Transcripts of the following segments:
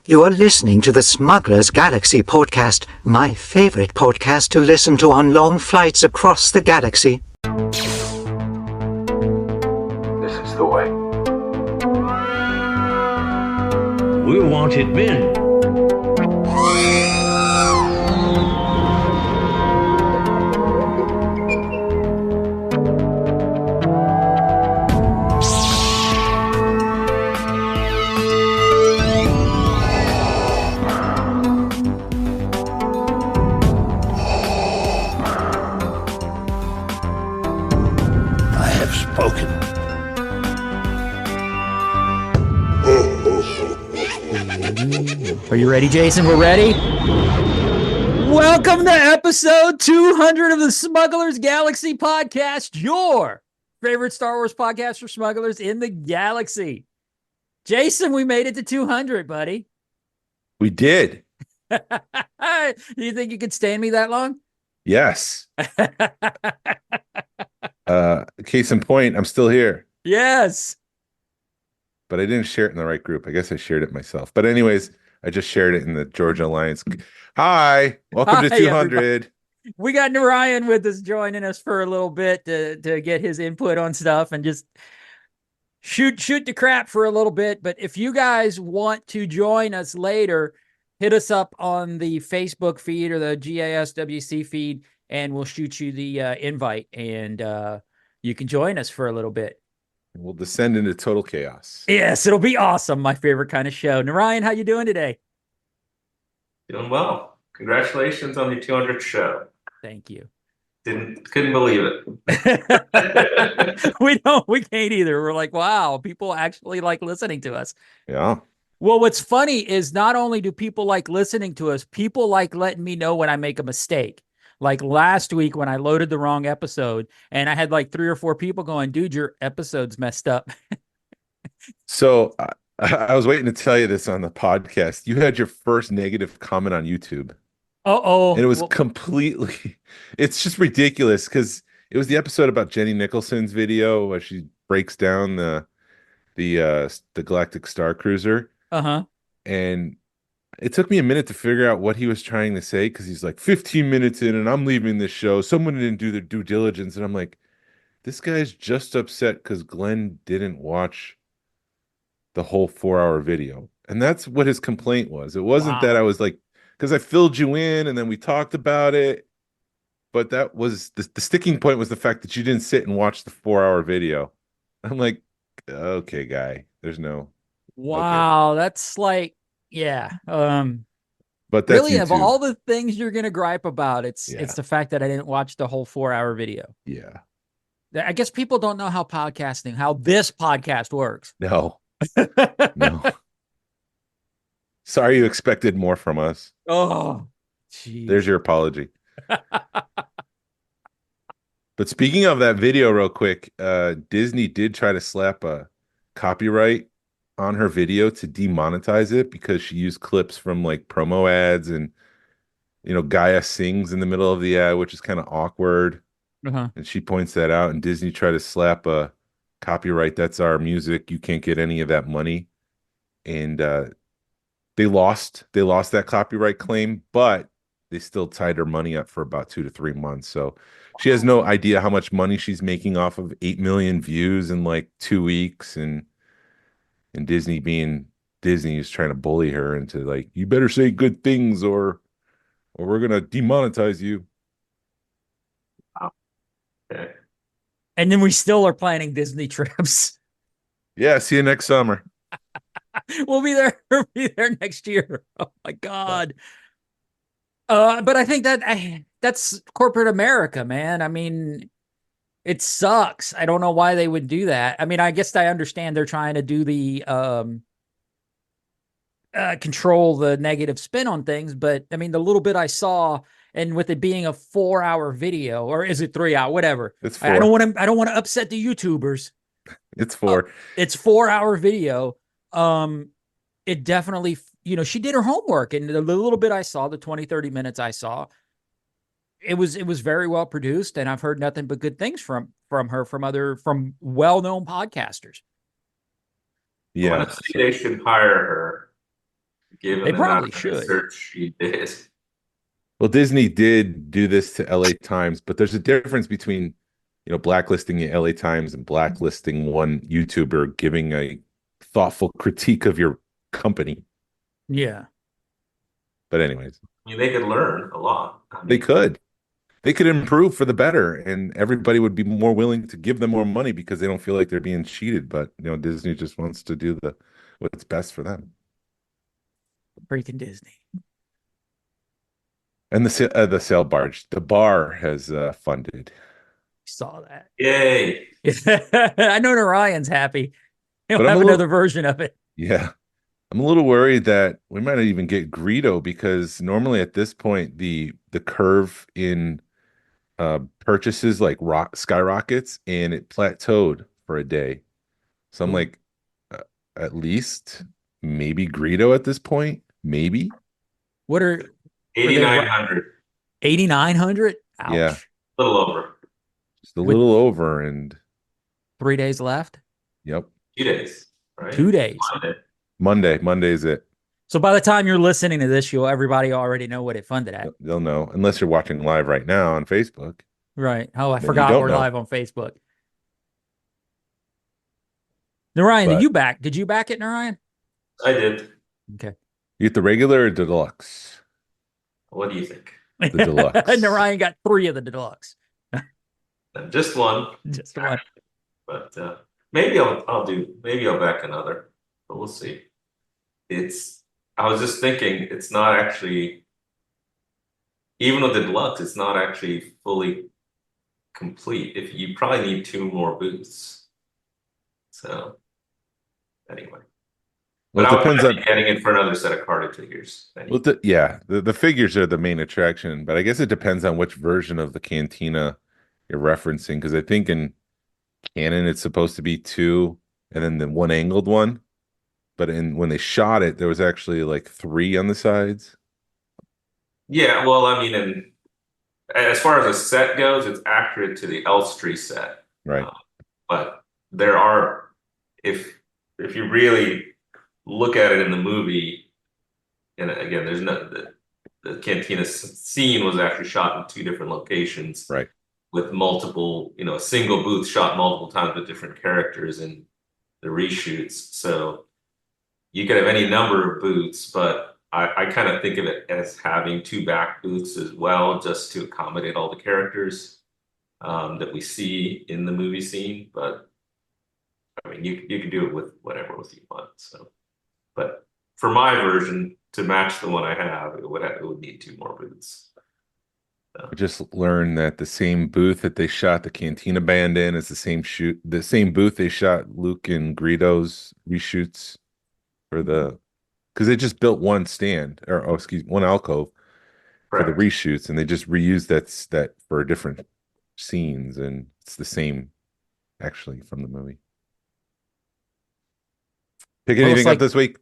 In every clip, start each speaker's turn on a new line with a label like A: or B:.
A: You are listening to the Smugglers Galaxy Podcast, my favorite podcast to listen to on long flights across the galaxy.
B: This is the way.
C: We're wanted men.
D: Are you ready, Jason? We're ready. Welcome to episode 200 of the Smugglers Galaxy Podcast, your favorite Star Wars podcast for smugglers in the galaxy. Jason, we made it to 200, buddy.
E: We did.
D: Do you think you could stand me that long?
E: Yes. Case in point, I'm still here.
D: Yes.
E: But I didn't share it in the right group. I guess I shared it myself. But anyways, I just shared it in the Georgia Alliance. Hi, welcome to 200.
D: Everybody. We got Narayan with us, joining us for a little bit to get his input on stuff and just shoot the crap for a little bit. But if you guys want to join us later, hit us up on the Facebook feed or the GASWC feed, and we'll shoot you the invite, and you can join us for a little bit.
E: We'll descend into total chaos.
D: Yes, it'll be awesome. My favorite kind of show. Narayan, how you doing today?
F: Doing well. Congratulations on your 200th show.
D: Thank you.
F: Couldn't believe it.
D: We can't either. We're like, wow, people actually like listening to us.
E: Yeah.
D: Well, what's funny is not only do people like listening to us, people like letting me know when I make a mistake. Like last week when I loaded the wrong episode, and I had like 3 or 4 people going, dude, your episode's messed up.
E: So I was waiting to tell you this on the podcast. You had your first negative comment on YouTube.
D: Uh-oh.
E: And it was completely, it's just ridiculous because it was the episode about Jenny Nicholson's video where she breaks down the Galactic Star Cruiser.
D: Uh-huh.
E: And it took me a minute to figure out what he was trying to say, because he's like 15 minutes in and I'm leaving this show. Someone didn't do their due diligence. And I'm like, this guy's just upset because Glenn didn't watch the whole 4-hour video. And that's what his complaint was. It wasn't that I was like, because I filled you in and then we talked about it. But that was the sticking point, was the fact that you didn't sit and watch the 4-hour video. I'm like, okay, guy, there's no.
D: Wow.
E: Okay.
D: That's like, yeah.
E: But that's
D: really,
E: YouTube.
D: of all the things you're going to gripe about, it's the fact that I didn't watch the whole 4-hour video.
E: Yeah.
D: I guess people don't know how this podcast works.
E: No. No. Sorry you expected more from us.
D: Oh, geez.
E: There's your apology. But speaking of that video real quick, Disney did try to slap a copyright on her video to demonetize it because she used clips from like promo ads, and Gaia sings in the middle of the ad, which is kind of awkward.
D: Uh-huh.
E: And she points that out, and Disney tried to slap a copyright. That's our music. You can't get any of that money. And they lost that copyright claim, but they still tied her money up for about 2 to 3 months. So she has no idea how much money she's making off of 8 million views in like 2 weeks. And Disney, being Disney, is trying to bully her into like, you better say good things or we're going to demonetize you.
F: Okay.
D: And then we still are planning Disney trips.
E: Yeah, see you next summer.
D: We'll be there next year. Oh my God. But I think that's corporate America, man. I mean, it sucks. I don't know why they would do that. I mean, I guess I understand they're trying to do the control the negative spin on things, but I mean, the little bit I saw, and with it being a 4-hour video, or is it 3 hour, whatever.
E: It's 4.
D: I don't want to upset the YouTubers.
E: It's 4.
D: It's 4-hour video. It definitely, she did her homework, and the little bit I saw, the 20, 30 minutes I saw, it was very well produced, and I've heard nothing but good things from her, from well-known podcasters.
E: Yeah,
F: Honestly, they should hire her given
D: They
F: the amount
D: probably
F: of
D: should.
F: research she did.
E: Well, Disney did do this to LA Times, but there's a difference between, blacklisting the LA Times and blacklisting one YouTuber giving a thoughtful critique of your company.
D: Yeah.
E: But anyways,
F: I mean, they could learn a lot. I mean,
E: they could. They could improve for the better, and everybody would be more willing to give them more money because they don't feel like they're being cheated. But Disney just wants to do what's best for them.
D: Freaking Disney.
E: And the sail barge, the bar has funded.
D: Saw that.
F: Yay!
D: I know Narayan's happy. He'll
E: But
D: have another version of it.
E: Yeah, I'm a little worried that we might not even get Greedo, because normally at this point the curve in purchases like skyrockets, and it plateaued for a day. So I'm like, at least maybe Greedo at this point, maybe.
D: What are
F: 8,900.
D: 8,900? Ouch.
E: Yeah.
F: A little over.
E: Just a little over, and
D: 3 days left?
E: yep.
F: 2 days, right?
D: 2 days.
E: Monday is it.
D: So by the time you're listening to this, everybody already know what it funded at.
E: They'll know, unless you're watching live right now on Facebook.
D: Right. Oh, I
E: Then
D: forgot
E: you don't
D: we're
E: know.
D: live on Facebook. Narayan,
E: But-
D: you back? Did you back it, Narayan?
F: I did.
D: Okay.
E: You get the regular or deluxe?
F: What do you think?
E: The deluxe.
D: Narayan got 3 of the deluxe.
F: Just one,
D: Just one.
F: but maybe I'll back another, but we'll see. I was just thinking, it's not actually, even with the deluxe, it's not actually fully complete. If you probably need 2 more booths. So anyway. But
E: Well,
F: I
E: it
F: would
E: depends
F: be
E: on.
F: getting it for another set of carded figures.
E: Well, the figures are the main attraction, but I guess it depends on which version of the cantina you're referencing. Because I think in canon it's supposed to be 2, and then the one angled one. But when they shot it, there was actually like 3 on the sides.
F: Yeah, well, I mean, and as far as a set goes, it's accurate to the Elstree set.
E: Right.
F: But there are, if you really look at it in the movie, and again, there's no the cantina scene was actually shot in 2 different locations,
E: Right.
F: with multiple, a single booth shot multiple times with different characters in the reshoots. So you could have any number of booths, but I kind of think of it as having 2 back booths as well, just to accommodate all the characters that we see in the movie scene. But I mean, you can do it with whatever you want. So, but for my version, to match the one I have, it would need 2 more booths.
E: I just learned that the same booth that they shot the Cantina Band in is the same booth they shot Luke and Greedo's reshoots because they just built one stand, or one alcove for the
F: Correct.
E: reshoots, and they just reused that for different scenes, and it's the same actually from the movie. Pick
D: Well, it's
E: anything up
D: like-
E: this week?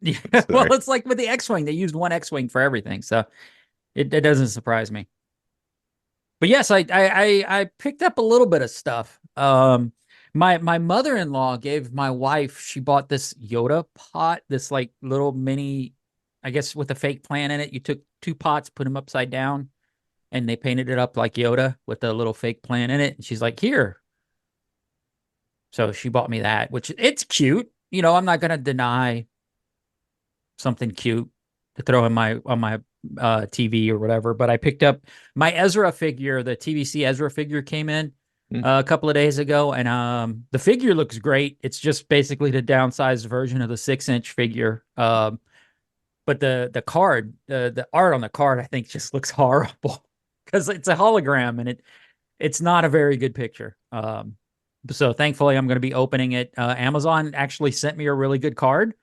D: Yeah.
E: Sorry.
D: Well, it's like with the X-Wing. They used one X-Wing for everything. So it doesn't surprise me. But yes, I picked up a little bit of stuff. My mother-in-law gave my wife, she bought this Yoda pot, this like little mini, I guess with a fake plant in it. You took 2 pots, put them upside down, and they painted it up like Yoda with a little fake plant in it. And she's like, here. So she bought me that, which it's cute. I'm not going to deny something cute to throw on my TV or whatever. But I picked up my Ezra figure. The TVC Ezra figure came in a couple of days ago, and the figure looks great. It's just basically the downsized version of the 6-inch figure. But the card, the art on the card, I think just looks horrible because it's a hologram and it's not a very good picture. So thankfully, I'm going to be opening it. Amazon actually sent me a really good card.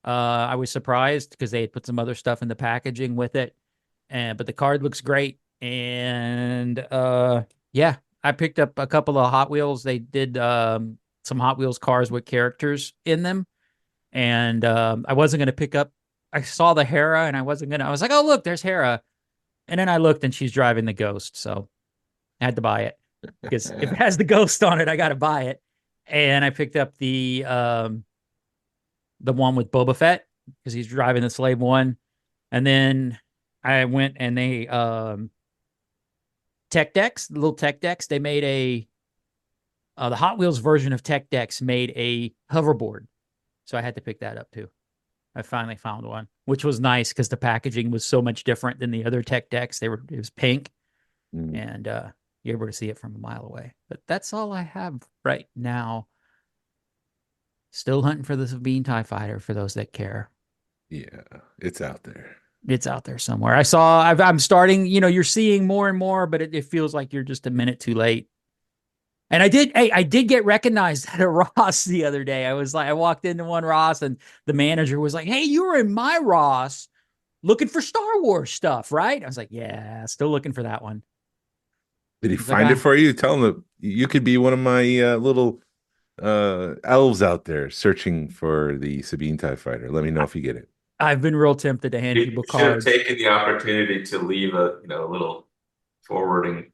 D: I was surprised because they had put some other stuff in the packaging with it, but the card looks great. And yeah, I picked up a couple of Hot Wheels. They did some Hot Wheels cars with characters in them, and I wasn't going to pick up. I saw the Hera, and I was like, oh look, there's Hera, and then I looked, and she's driving the Ghost, so I had to buy it because if it has the Ghost on it, I got to buy it. And I picked up the one with Boba Fett, because he's driving the Slave One. And then I went and they Tech Decks, the little Tech Decks, they made the Hot Wheels version of Tech Decks made a hoverboard. So I had to pick that up too. I finally found one, which was nice because the packaging was so much different than the other Tech Decks. It was pink, and you're able to see it from a mile away. But that's all I have right now. Still hunting for the Sabine TIE Fighter for those that care.
E: Yeah, it's out there.
D: It's out there somewhere. I'm starting, you're seeing more and more, but it feels like you're just a minute too late. And I did get recognized at a Ross the other day. I walked into one Ross and the manager was like, "Hey, you were in my Ross looking for Star Wars stuff, right?" I was like, "Yeah, still looking for that one."
E: Did he find it for you? Tell him that you could be one of my little elves out there searching for the Sabine TIE Fighter. Let me know if you get it.
D: I've been real tempted to hand people cards.
F: Should have taken the opportunity to leave a little forwarding.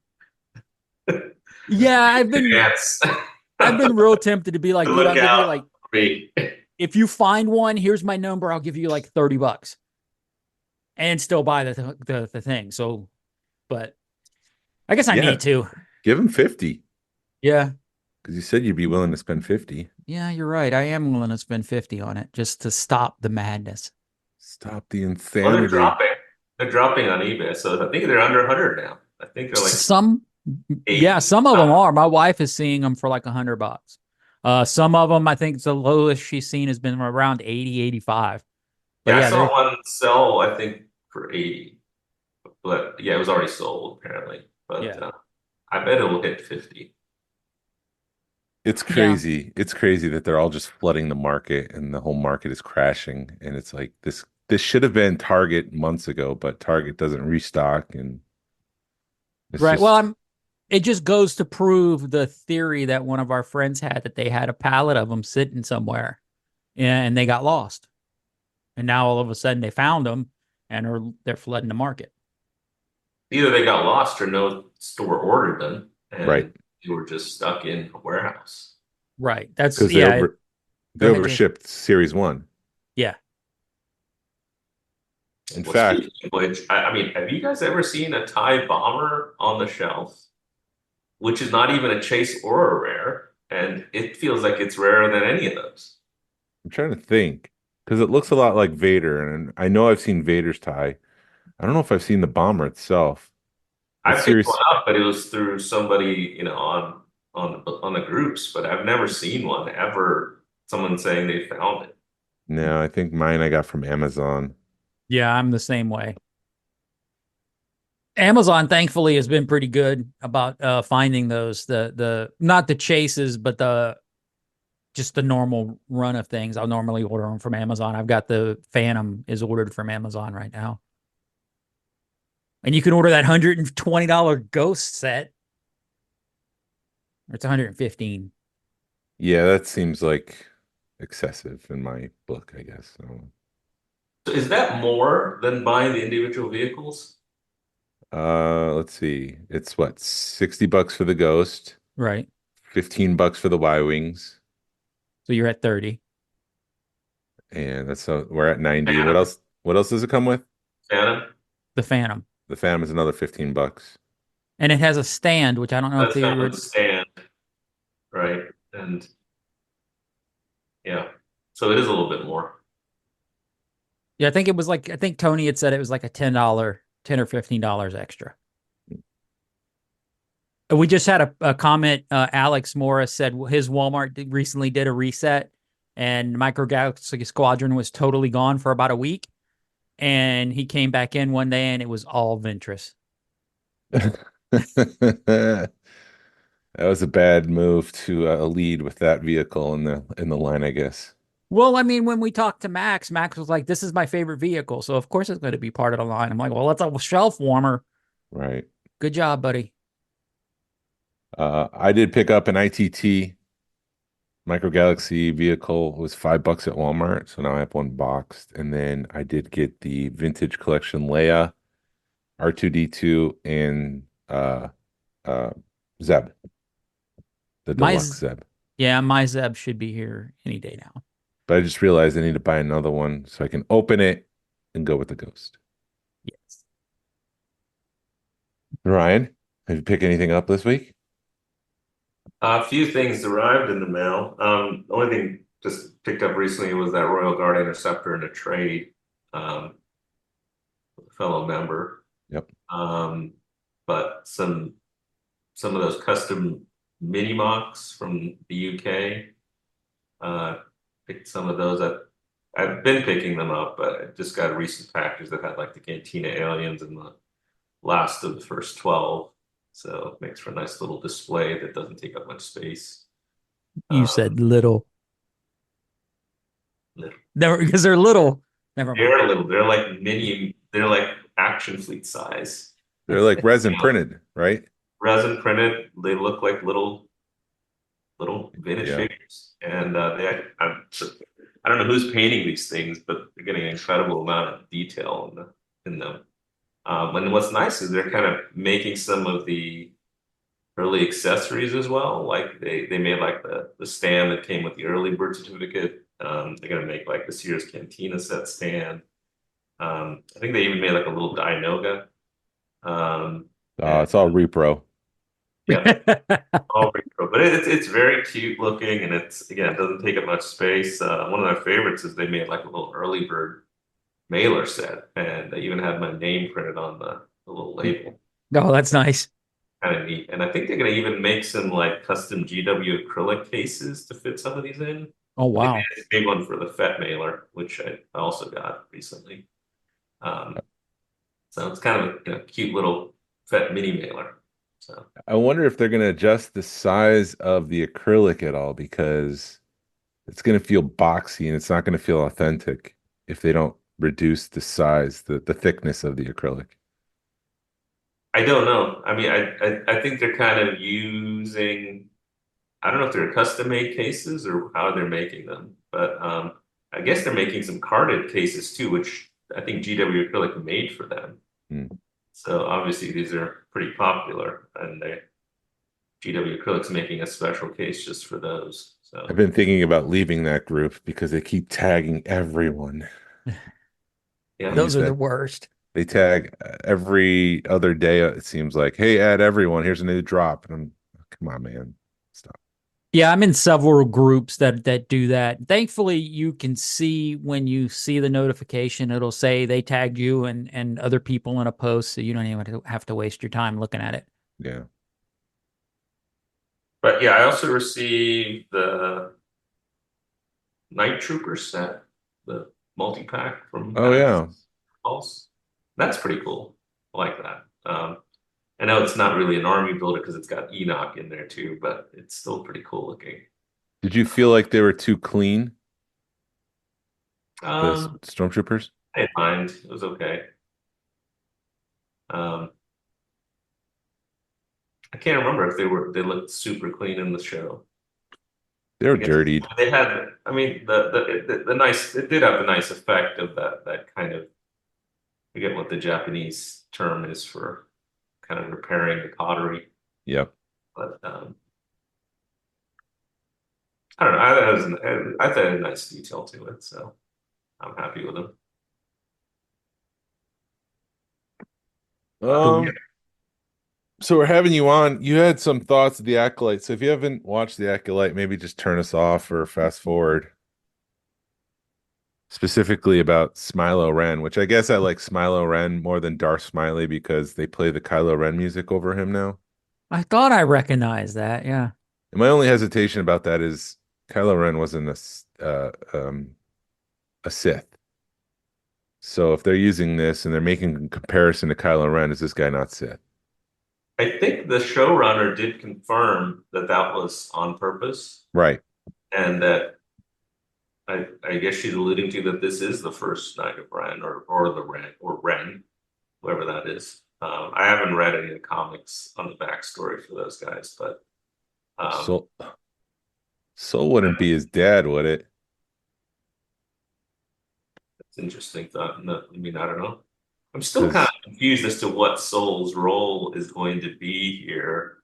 D: Yeah, I've been real tempted to be like, dude, I'll give you like, if you find one, here's my number. I'll give you like $30 and still buy the thing. So, but I guess I need to
E: give him 50.
D: Yeah.
E: Because you said you'd be willing to spend 50.
D: Yeah, you're right. I am willing to spend 50 on it just to stop the madness.
E: Stop the insanity.
F: Well, they're dropping on eBay. So I think they're under 100 now. I think they're like
D: some of them are. My wife is seeing them for like $100. Some of them, I think the lowest she's seen has been around 80, 85. But
F: I saw one sell, I think, for 80. But yeah, it was already sold apparently. But I bet it'll hit 50.
E: It's crazy. Yeah. It's crazy that they're all just flooding the market and the whole market is crashing. And it's like this should have been Target months ago, but Target doesn't restock. And
D: right. Well, it just goes to prove the theory that one of our friends had, that they had a pallet of them sitting somewhere and they got lost. And now all of a sudden they found them and they're flooding the market.
E: Either they got lost or no store ordered them.
F: And
E: right.
F: They were just stuck in a warehouse.
D: Right. That's
E: because they overshipped Series 1.
D: Yeah.
E: In fact,
F: which I mean, have you guys ever seen a TIE bomber on the shelf? Which is not even a chase or a rare, and it feels like it's rarer than any of those.
E: I'm trying to think, because it looks a lot like Vader, and I know I've seen Vader's TIE. I don't know if I've seen the bomber itself.
F: I picked one up, but it was through somebody, on the groups, but I've never seen one ever. Someone saying they found it.
E: No, I think mine I got from Amazon.
D: Yeah, I'm the same way. Amazon, thankfully, has been pretty good about finding those the not the chases, but just the normal run of things. I'll normally order them from Amazon. I've got the Phantom is ordered from Amazon right now. And you can order that $120 Ghost set. Or it's $115.
E: Yeah, that seems like excessive in my book, I guess.
F: So is that more than buying the individual vehicles?
E: Let's see. It's what, $60 for the Ghost.
D: Right.
E: $15 for the Y-Wings.
D: So you're at 30.
E: And we're at 90. Phantom. What else does it come with?
F: Phantom.
D: The Phantom.
E: The Phantom is another $15.
D: And it has a stand, which I don't know if they were
F: stand. Right. And yeah. So it is a little bit more.
D: Yeah, I think Tony had said it was like a $10 or $15 extra. We just had a comment. Alex Morris said his Walmart recently did a reset and Micro Galaxy Squadron was totally gone for about a week. And he came back in one day and it was all Ventress.
E: That was a bad move to lead with that vehicle in the line, I guess.
D: Well, I mean, when we talked to Max was like, "This is my favorite vehicle, so of course it's going to be part of the line." I'm like, "Well, that's a shelf warmer."
E: Right.
D: Good job, buddy.
E: I did pick up an ITT Micro Galaxy vehicle. It was $5 at Walmart, so now I have one boxed. And then I did get the Vintage Collection Leia, R2D2, and Zeb, the deluxe Zeb.
D: Yeah, my Zeb should be here any day now.
E: But I just realized I need to buy another one so I can open it and go with the ghost.
D: Yes.
E: Ryan, have you picked anything up this week?
F: A few things arrived in the mail. The only thing just picked up recently was that Royal Guard Interceptor in a trade, with a fellow member.
E: Yep.
F: But some of those custom mini mocks from the UK. Picked some of those up. I've been picking them up, but I just got a recent package that had like the Cantina aliens and the last of the first 12. So it makes for a nice little display that doesn't take up much space.
D: You said little.
F: Little.
D: Never, because they're little. Never mind.
F: They're little. They're like mini. They're like action fleet size.
E: They're like resin printed, right?
F: Resin printed. They look like little vintage
E: Yeah.
F: figures, and I don't know who's painting these things, but they're getting an incredible amount of detail in them. And what's nice is they're kind of making some of the early accessories as well. Like they made like the stand that came with the early bird certificate. They're gonna make like the Sears Cantina set stand. I think they even made like a little Dianoga.
E: It's all repro.
F: Yeah, all retro, but it's very cute looking, and it doesn't take up much space. One of my favorites is they made like a little early bird mailer set, and they even had my name printed on the little label.
D: Oh, that's nice.
F: Kind of neat. And I think they're gonna even make some like custom GW acrylic cases to fit some of these in.
D: Oh, wow.
F: They made a big one for the FET mailer, which I also got recently. So it's kind of a cute little FET mini mailer. So
E: I wonder if they're going to adjust the size of the acrylic at all because it's going to feel boxy and it's not going to feel authentic if they don't reduce the size, the thickness of the acrylic.
F: I don't know. I mean, I think they're kind of using, I don't know if they're custom made cases or how they're making them, but I guess they're making some carded cases too, which I think GW Acrylic made for them. So obviously these are pretty popular, and GW Acrylic's making a special case just for those. So
E: I've been thinking about leaving that group because they keep tagging everyone.
F: yeah,
D: Those are the worst.
E: They tag every other day. It seems like, hey, add everyone. Here's a new drop. And I'm, come on, man, stop.
D: Yeah, I'm in several groups that do that. Thankfully, you can see when you see the notification, it'll say they tagged you and other people in a post, so you don't even have to waste your time looking at it.
E: Yeah.
F: but yeah, I also received the Night Trooper set, the multi-pack from
E: Oh, yeah.
F: Pulse. That's pretty cool. I like that. I know it's not really an army builder because it's got Enoch in there too, but it's still pretty cool looking.
E: Did you feel like they were too clean, the stormtroopers?
F: I didn't mind. It was okay. I can't remember if they looked super clean in the show.
E: They were dirtied.
F: They had, I mean, the nice, it did have the nice effect of that kind of, I forget what the Japanese term is for kind of repairing the pottery.
E: Yep.
F: But I don't know. I thought it had a nice detail to it, so I'm happy with them.
E: So we're having you on. You had some thoughts of the Acolyte. So if you haven't watched the Acolyte, maybe just turn us off or fast forward. Specifically about Smilo Ren, which I guess I like Smilo Ren more than Darth Smiley because they play the Kylo Ren music over him now.
D: I thought I recognized that. Yeah.
E: And my only hesitation about that is Kylo Ren wasn't a Sith. So if they're using this and they're making a comparison to Kylo Ren, is this guy not Sith?
F: I think the showrunner did confirm that was on purpose,
E: Right.
F: and that I guess she's alluding to that this is the first Knight of Ren or the Ren or Ren, whoever that is. I haven't read any of the comics on the backstory for those guys, but
E: Soul wouldn't be his dad, would it?
F: it's interesting thought. No, I mean, I don't know. I'm still kind of confused as to what Soul's role is going to be here,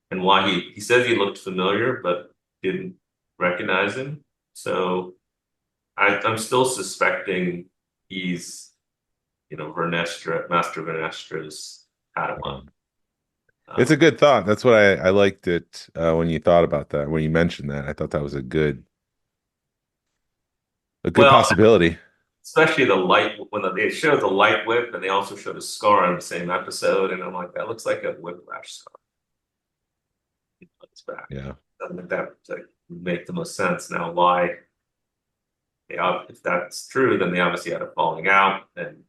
F: and why he says he looked familiar but didn't recognize him. So I'm still suspecting he's, Master Vernestra's Padawan.
E: It's a good thought. That's what I liked it when you thought about that. When you mentioned that, I thought that was a good
F: Well,
E: possibility.
F: especially the light when they showed the light whip, and they also showed a scar in the same episode, and I'm like, that looks like a whiplash scar. It's back.
E: Yeah.
F: Doesn't make that make the most sense now. Why? If that's true, then they obviously had a falling out, and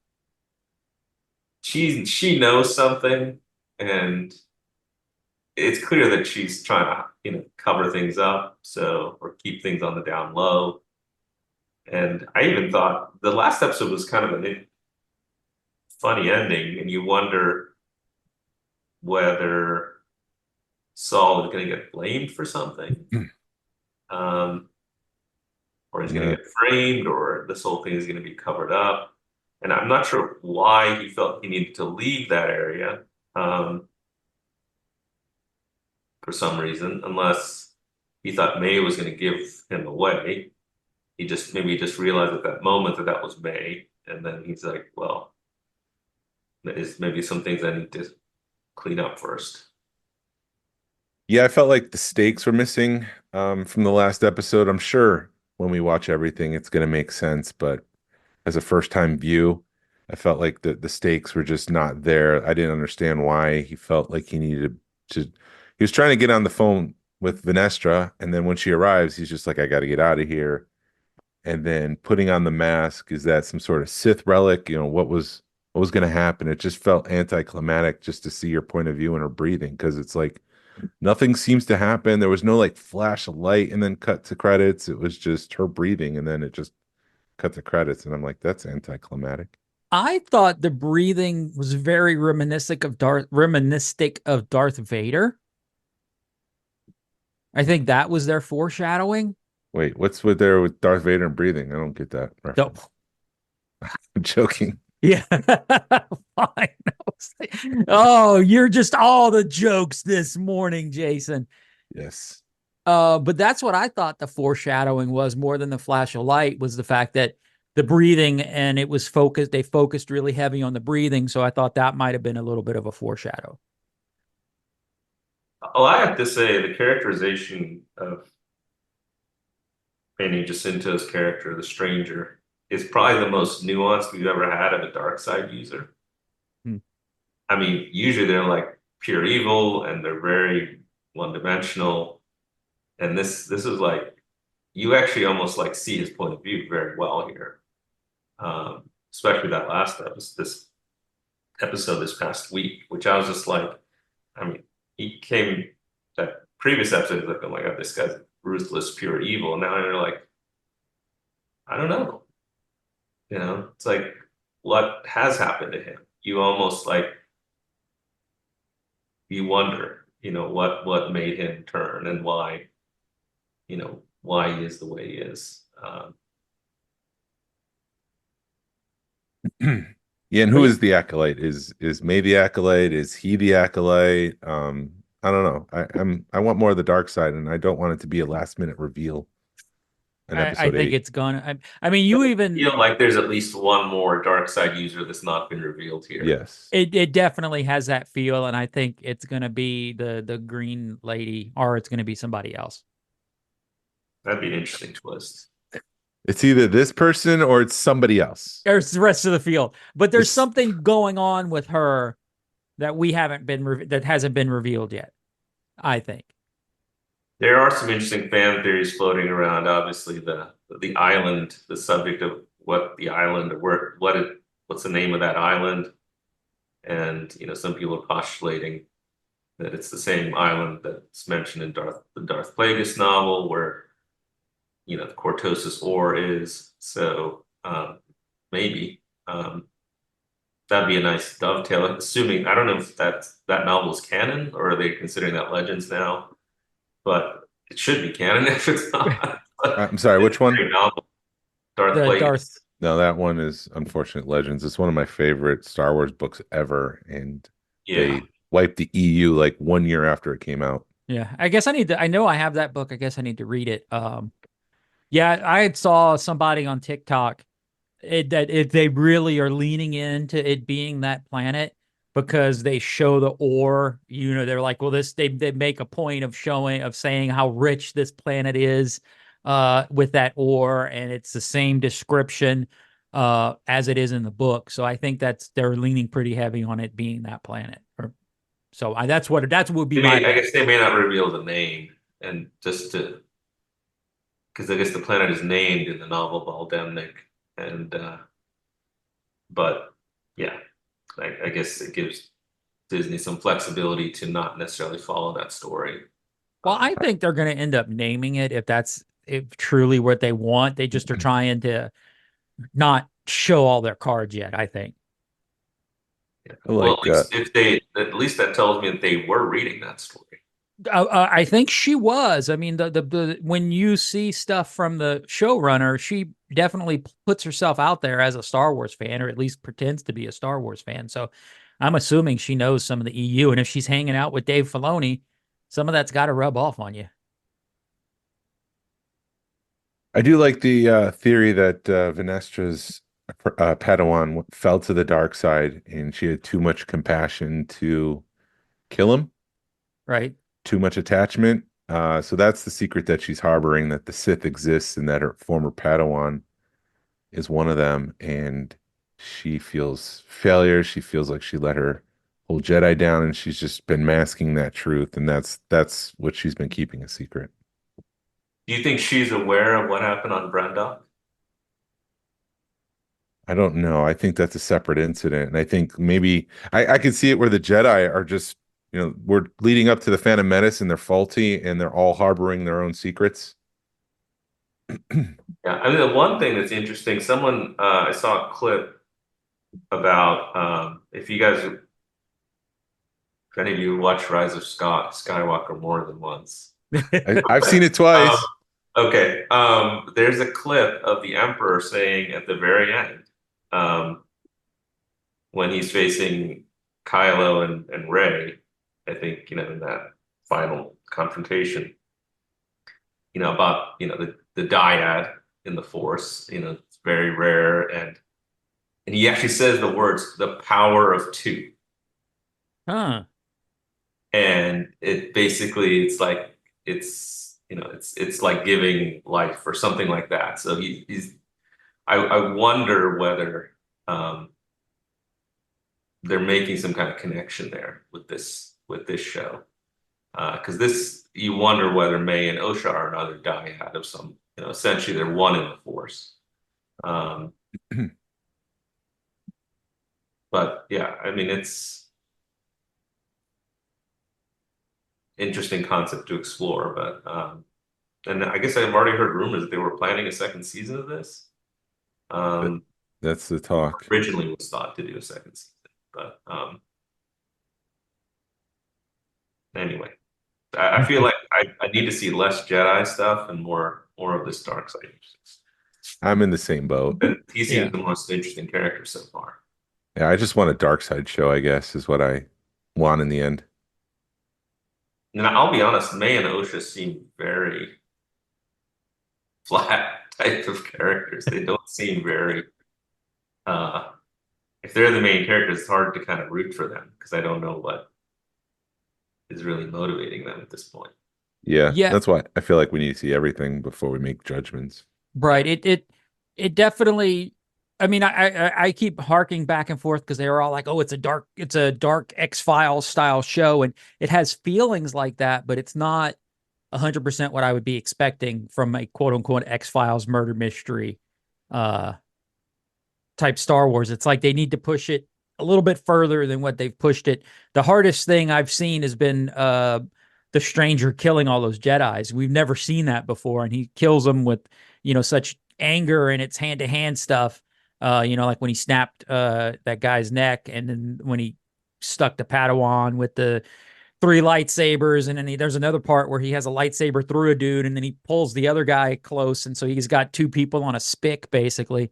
F: she knows something, and it's clear that she's trying to cover things up, or keep things on the down low. And I even thought the last episode was kind of a funny ending, and you wonder whether Saul is going to get blamed for something, or he's going to get framed, or this whole thing is going to be covered up. And I'm not sure why he felt he needed to leave that area for some reason, unless he thought May was going to give him away. He just realized at that moment that was May, and then he's like, well, there's maybe some things I need to clean up first.
E: Yeah, I felt like the stakes were missing from the last episode. I'm sure when we watch everything, it's going to make sense, but as a first-time view, I felt like the stakes were just not there. I didn't understand why he felt like he needed to. He was trying to get on the phone with Venestra, and then when she arrives, he's just like, I got to get out of here. And then putting on the mask, is that some sort of Sith relic? What was going to happen? It just felt anticlimactic just to see her point of view and her breathing, because it's like nothing seems to happen. There was no like flash of light and then cut to credits. It was just her breathing, and then it just cut to credits. And I'm like, that's anticlimactic.
D: I thought the breathing was very reminiscent of Darth Vader. I think that was their foreshadowing.
E: Wait, what's with Darth Vader and breathing? I don't get that reference. No. I'm joking.
D: Yeah. Fine. Oh, you're just all the jokes this morning, Jason.
E: Yes.
D: But that's what I thought the foreshadowing was, more than the flash of light, was the fact that the breathing, and it was focused. They focused really heavy on the breathing. So I thought that might have been a little bit of a foreshadow.
F: Oh, I have to say the characterization of Manny Jacinto's character, the Stranger, is probably the most nuanced we've ever had of a dark side user. I mean, usually they're like pure evil and they're very one-dimensional. And this is like, you actually almost like see his point of view very well here. Especially that last episode this past week, which I was just like, I mean, that previous episode, like, oh my God, this guy's ruthless, pure evil. And now you're like, I don't know. It's like, what has happened to him? You almost like, you wonder, what made him turn and why he is the way he is.
E: Yeah, and who is the acolyte? Is May the acolyte? Is he the acolyte? I don't know. I want more of the dark side, and I don't want it to be a last minute reveal.
D: I think it's gonna. I mean, you even
F: feel like there's at least one more dark side user that's not been revealed here.
E: Yes,
D: it definitely has that feel, and I think it's gonna be the green lady, or it's gonna be somebody else.
F: That'd be an interesting twist.
E: It's either this person or it's somebody else.
D: Or it's the rest of the field, but there's something going on with her that that hasn't been revealed yet, I think.
F: There are some interesting fan theories floating around. Obviously, the island, the subject of what the island, or what's the name of that island, and some people are postulating that it's the same island that's mentioned in the Darth Plagueis novel, where the Cortosis ore is. So maybe that'd be a nice dovetail. Assuming, I don't know if that novel is canon, or are they considering that Legends now? But it should be canon if it's not.
E: I'm sorry, which one?
F: Darth Plagueis.
E: No, that one is Unfortunate Legends. It's one of my favorite Star Wars books ever, and they wiped the EU like 1 year after it came out.
D: Yeah, I guess I know I have that book. I guess I need to read it. Yeah, I had saw somebody on TikTok they really are leaning into it being that planet because they show the ore. They're like, well, they make a point of saying how rich this planet is with that ore, and it's the same description as it is in the book. So I think they're leaning pretty heavy on it being that planet. That's what would be my
F: I guess they may not reveal the name, and just to because I guess the planet is named in the novel Baldemnik, and but yeah, I guess it gives Disney some flexibility to not necessarily follow that story.
D: Well, I think they're going to end up naming it if truly what they want. They just are trying to not show all their cards yet, I think.
F: Yeah. Well,
E: Like,
F: at least that tells me that they were reading that story.
D: I think she was. I mean, when you see stuff from the showrunner, she definitely puts herself out there as a Star Wars fan, or at least pretends to be a Star Wars fan. So I'm assuming she knows some of the EU, and if she's hanging out with Dave Filoni, some of that's got to rub off on you.
E: I do like the theory that Venestra's Padawan fell to the dark side and she had too much compassion to kill him,
D: Right.
E: too much attachment. So that's the secret that she's harboring, that the Sith exists and that her former Padawan is one of them. And she feels failure. She feels like she let her whole Jedi down, and she's just been masking that truth. And that's what she's been keeping a secret.
F: Do you think she's aware of what happened on Brenda?
E: I don't know. I think that's a separate incident. And I think maybe I could see it where the Jedi are just, we're leading up to the Phantom Menace and they're faulty and they're all harboring their own secrets.
F: Yeah, I mean, the one thing that's interesting, I saw a clip about if any of you watch Rise of Skywalker more than once.
E: I've seen it twice.
F: Okay. There's a clip of the Emperor saying at the very end, when he's facing Kylo and Rey, I think, in that final confrontation, about, the dyad in the Force, it's very rare. And he actually says the words, the power of two.
D: Huh.
F: And it basically, it's like, it's like giving life or something like that. So I wonder whether they're making some kind of connection there with this show, because you wonder whether May and Osha are another dyad of some, essentially they're one in the Force. But yeah, I mean, it's interesting concept to explore, but and I guess I've already heard rumors that they were planning a second season of this.
E: That's the talk.
F: Originally was thought to do a second season, but anyway, I feel like I need to see less Jedi stuff and more of this dark side.
E: I'm in the same boat.
F: He seems the most interesting character so far.
E: Yeah, I just want a dark side show, I guess, is what I want in the end.
F: And I'll be honest, May and Osha seem very flat type of characters. They don't seem very if they're the main characters, it's hard to kind of root for them because I don't know what is really motivating them at this point.
E: Yeah, that's why I feel like we need to see everything before we make judgments.
D: Right. It definitely. I mean, I keep harking back and forth because they were all like, "Oh, it's a dark X-Files style show," and it has feelings like that, but it's not 100% what I would be expecting from a quote unquote X-Files murder mystery type Star Wars. It's like they need to push it a little bit further than what they've pushed it. The hardest thing I've seen has been the stranger killing all those Jedis. We've never seen that before, and he kills them with such anger, and it's hand-to-hand stuff. Like when he snapped that guy's neck, and then when he stuck the Padawan with the 3 lightsabers, and then there's another part where he has a lightsaber through a dude, and then he pulls the other guy close, and so he's got 2 people on a spick, basically.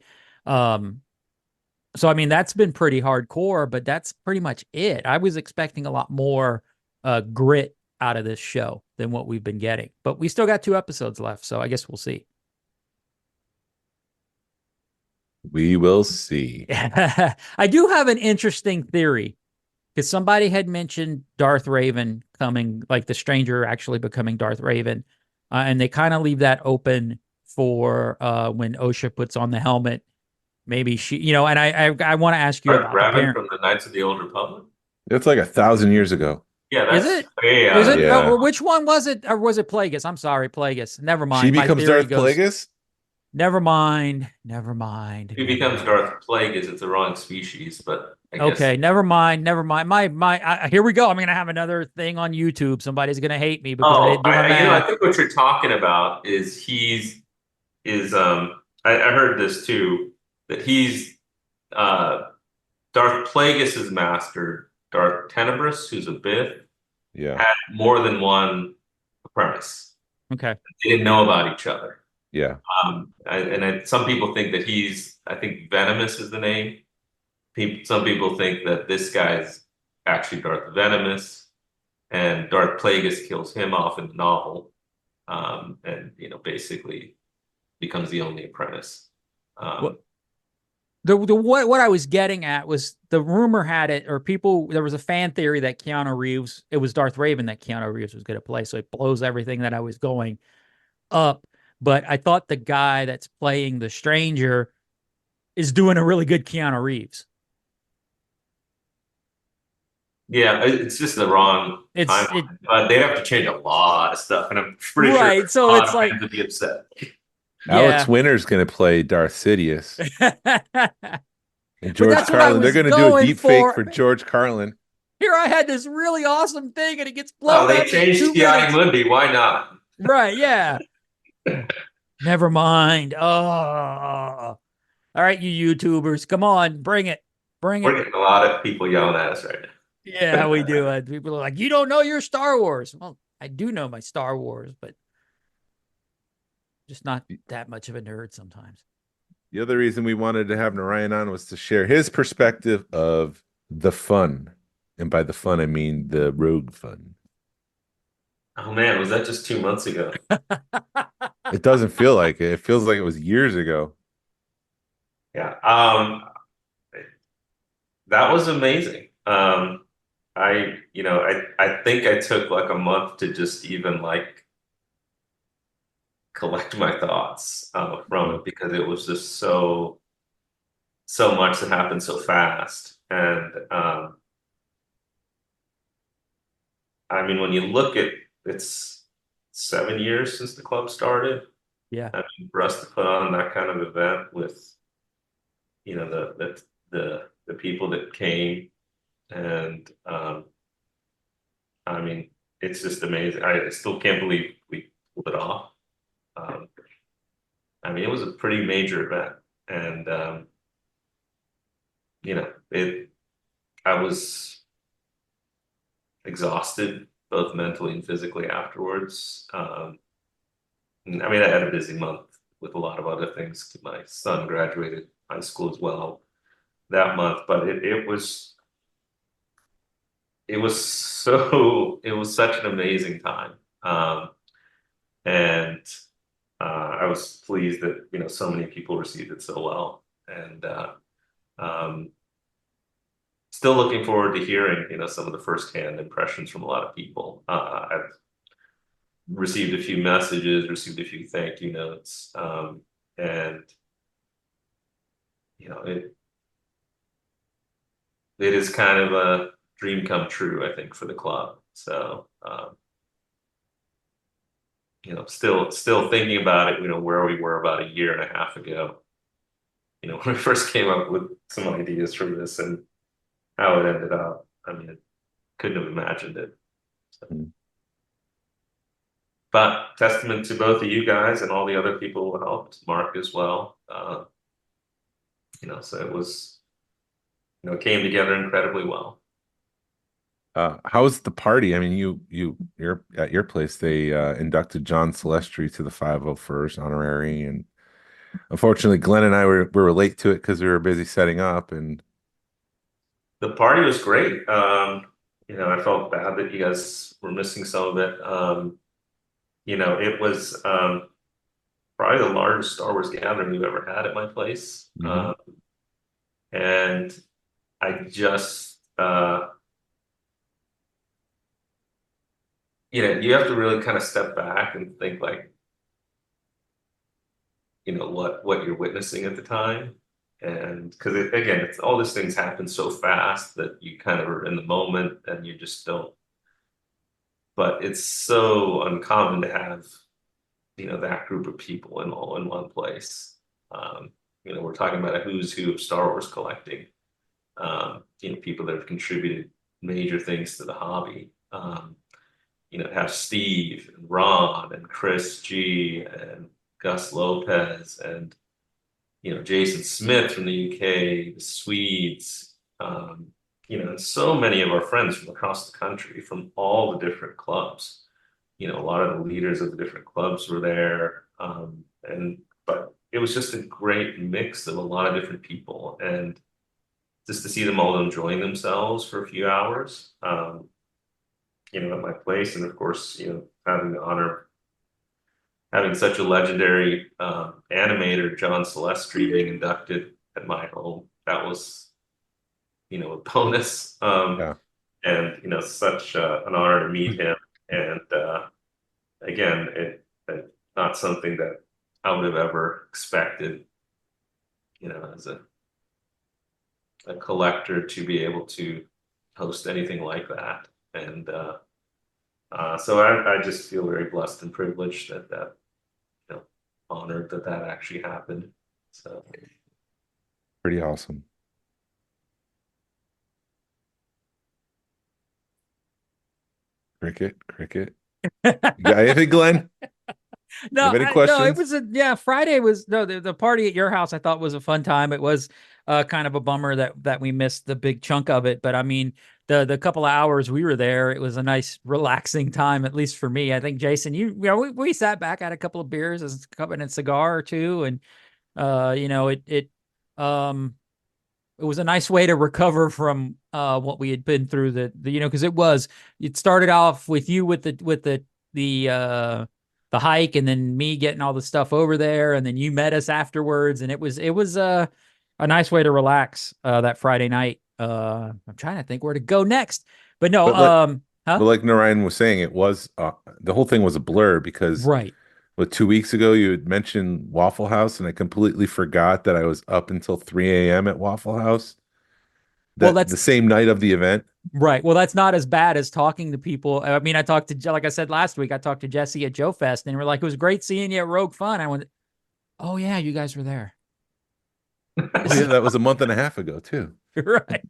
D: So I mean, that's been pretty hardcore, but that's pretty much it. I was expecting a lot more grit out of this show than what we've been getting, but we still got 2 episodes left, so I guess we'll see.
E: We will see.
D: I do have an interesting theory because somebody had mentioned Darth Raven coming, like the stranger actually becoming Darth Raven. And they kind of leave that open for when Osha puts on the helmet. Maybe she, and I want to ask you
F: Darth
D: about the
F: Revan
D: parent.
F: from the Knights of the Old Republic.
E: It's like 1,000 years ago.
F: Yeah,
D: Is
F: that's
D: it?
F: way
D: Is
F: out
D: it?
F: of
E: Yeah.
D: Which one was it? Or was it Plagueis? I'm sorry, Plagueis. Never mind.
E: She
D: My
E: becomes
D: theory
E: Darth
D: goes.
E: Plagueis?
D: Never mind. Never mind.
F: Who
D: Never
F: becomes
D: mind.
F: Darth Plagueis? It's the wrong species, but I guess.
D: Okay, never mind. Never mind. Here we go. I'm gonna have another thing on YouTube. Somebody's gonna hate me because I
F: Oh,
D: didn't do my
F: I
D: math.
F: think what you're talking about is I heard this too, that he's Darth Plagueis' master, Darth Tenebris, who's a Bith,
E: Yeah.
F: had more than one apprentice.
D: Okay.
F: They didn't know about each other.
E: Yeah.
F: Some people think that I think Venomous is the name. Some people think that this guy's actually Darth Venomous, and Darth Plagueis kills him off in the novel, and basically becomes the only apprentice.
D: What what I was getting at was the rumor had it, or people, there was a fan theory that Keanu Reeves, it was Darth Raven that Keanu Reeves was going to play. So it blows everything that I was going up. But I thought the guy that's playing the stranger is doing a really good Keanu Reeves.
F: Yeah, it's just the wrong time. They'd have to change a lot of stuff, and I'm pretty
D: Right,
F: sure
D: so it's like-
F: fans would be upset.
E: Alex Winter's going to play Darth Sidious. And George
D: that's what I
E: Carlin. They're
D: was
E: going to do a
D: going
E: deep
D: for.
E: fake for George Carlin.
D: Here I had this really awesome thing and it gets
F: Oh,
D: blown
F: they
D: up in
F: changed
D: 2
F: Kiai
D: minutes.
F: Mundi. Why not?
D: Right, yeah. Never mind. Oh. All right, you YouTubers, come on, bring it. Bring
F: We're
D: it.
F: getting a lot of people yelling at us right now.
D: Yeah, we do. People are like, you don't know your Star Wars. Well, I do know my Star Wars, but just not that much of a nerd sometimes.
E: The other reason we wanted to have Narayan on was to share his perspective of the fun. And by the fun, I mean the rogue fun.
F: Oh man, was that just 2 months ago?
E: It doesn't feel like it. It feels like it was years ago.
F: Yeah. That was amazing. I think I took like a month to just even like collect my thoughts from it, because it was just so much that happened so fast. And I mean, when you look at, it's 7 years since the club started.
D: Yeah.
F: I mean, for us to put on that kind of event with, the people that came, and I mean, it's just amazing. I still can't believe we pulled it off. I mean, it was a pretty major event, and I was exhausted both mentally and physically afterwards. I mean, I had a busy month with a lot of other things. My son graduated high school as well that month, but it was such an amazing time. And I was pleased that, so many people received it so well. And still looking forward to hearing, some of the firsthand impressions from a lot of people. I've received a few messages, received a few thank you notes, and it is kind of a dream come true, I think, for the club. So still thinking about it, where we were about a year and a half ago, when we first came up with some ideas for this and how it ended up. I mean, I couldn't have imagined it. So. But testament to both of you guys and all the other people who helped, Mark as well. So it was, it came together incredibly well.
E: How's the party? I mean, you're at your place. They inducted John Celestri to the 501st honorary, and unfortunately, Glenn and I were late to it because we were busy setting up. And
F: the party was great. I felt bad that you guys were missing some of it. It was probably the largest Star Wars gathering we've ever had at my place. And I just, you have to really kind of step back and think like, what you're witnessing at the time. And because again, it's all these things happen so fast that you kind of are in the moment and you just don't. But it's so uncommon to have, that group of people all in one place. We're talking about a who's who of Star Wars collecting. People that have contributed major things to the hobby. Have Steve and Ron and Chris G and Gus Lopez and Jason Smith from the UK, the Swedes, and so many of our friends from across the country from all the different clubs. A lot of the leaders of the different clubs were there, but it was just a great mix of a lot of different people, and just to see them all enjoying themselves for a few hours, at my place, and of course, having the honor of having such a legendary animator, John Celestri, being inducted at my home. That was, a bonus. And, such an honor to meet him. And again, it not something that I would have ever expected, as a collector to be able to host anything like that. And so I just feel very blessed and privileged that honored that actually happened. So
E: Pretty awesome. Cricket. You got anything, Glenn?
D: No,
E: have any questions?
D: no, it was Friday was the party at your house. I thought was a fun time. It was kind of a bummer that we missed the big chunk of it, but I mean the couple of hours we were there, it was a nice relaxing time, at least for me. I think Jason, we sat back, had a couple of beers, and a cigar or two, and it was a nice way to recover from what we had been through because it started off with you with the hike, and then me getting all the stuff over there, and then you met us afterwards, and it was a nice way to relax that Friday night. I'm trying to think where to go next, but no,
E: but like Narayan was saying, it was the whole thing was a blur because
D: right.
E: 2 weeks ago you had mentioned Waffle House, and I completely forgot that I was up until 3 a.m. at Waffle House. That's the same night of the event.
D: Right. Well, that's not as bad as talking to people. I mean, I talked to, like I said last week, I talked to Jesse at Joe Fest, and we're like, it was great seeing you at Rogue Fun. I went, oh yeah, you guys were there.
E: Oh, yeah, that was a month and a half ago too.
D: Right.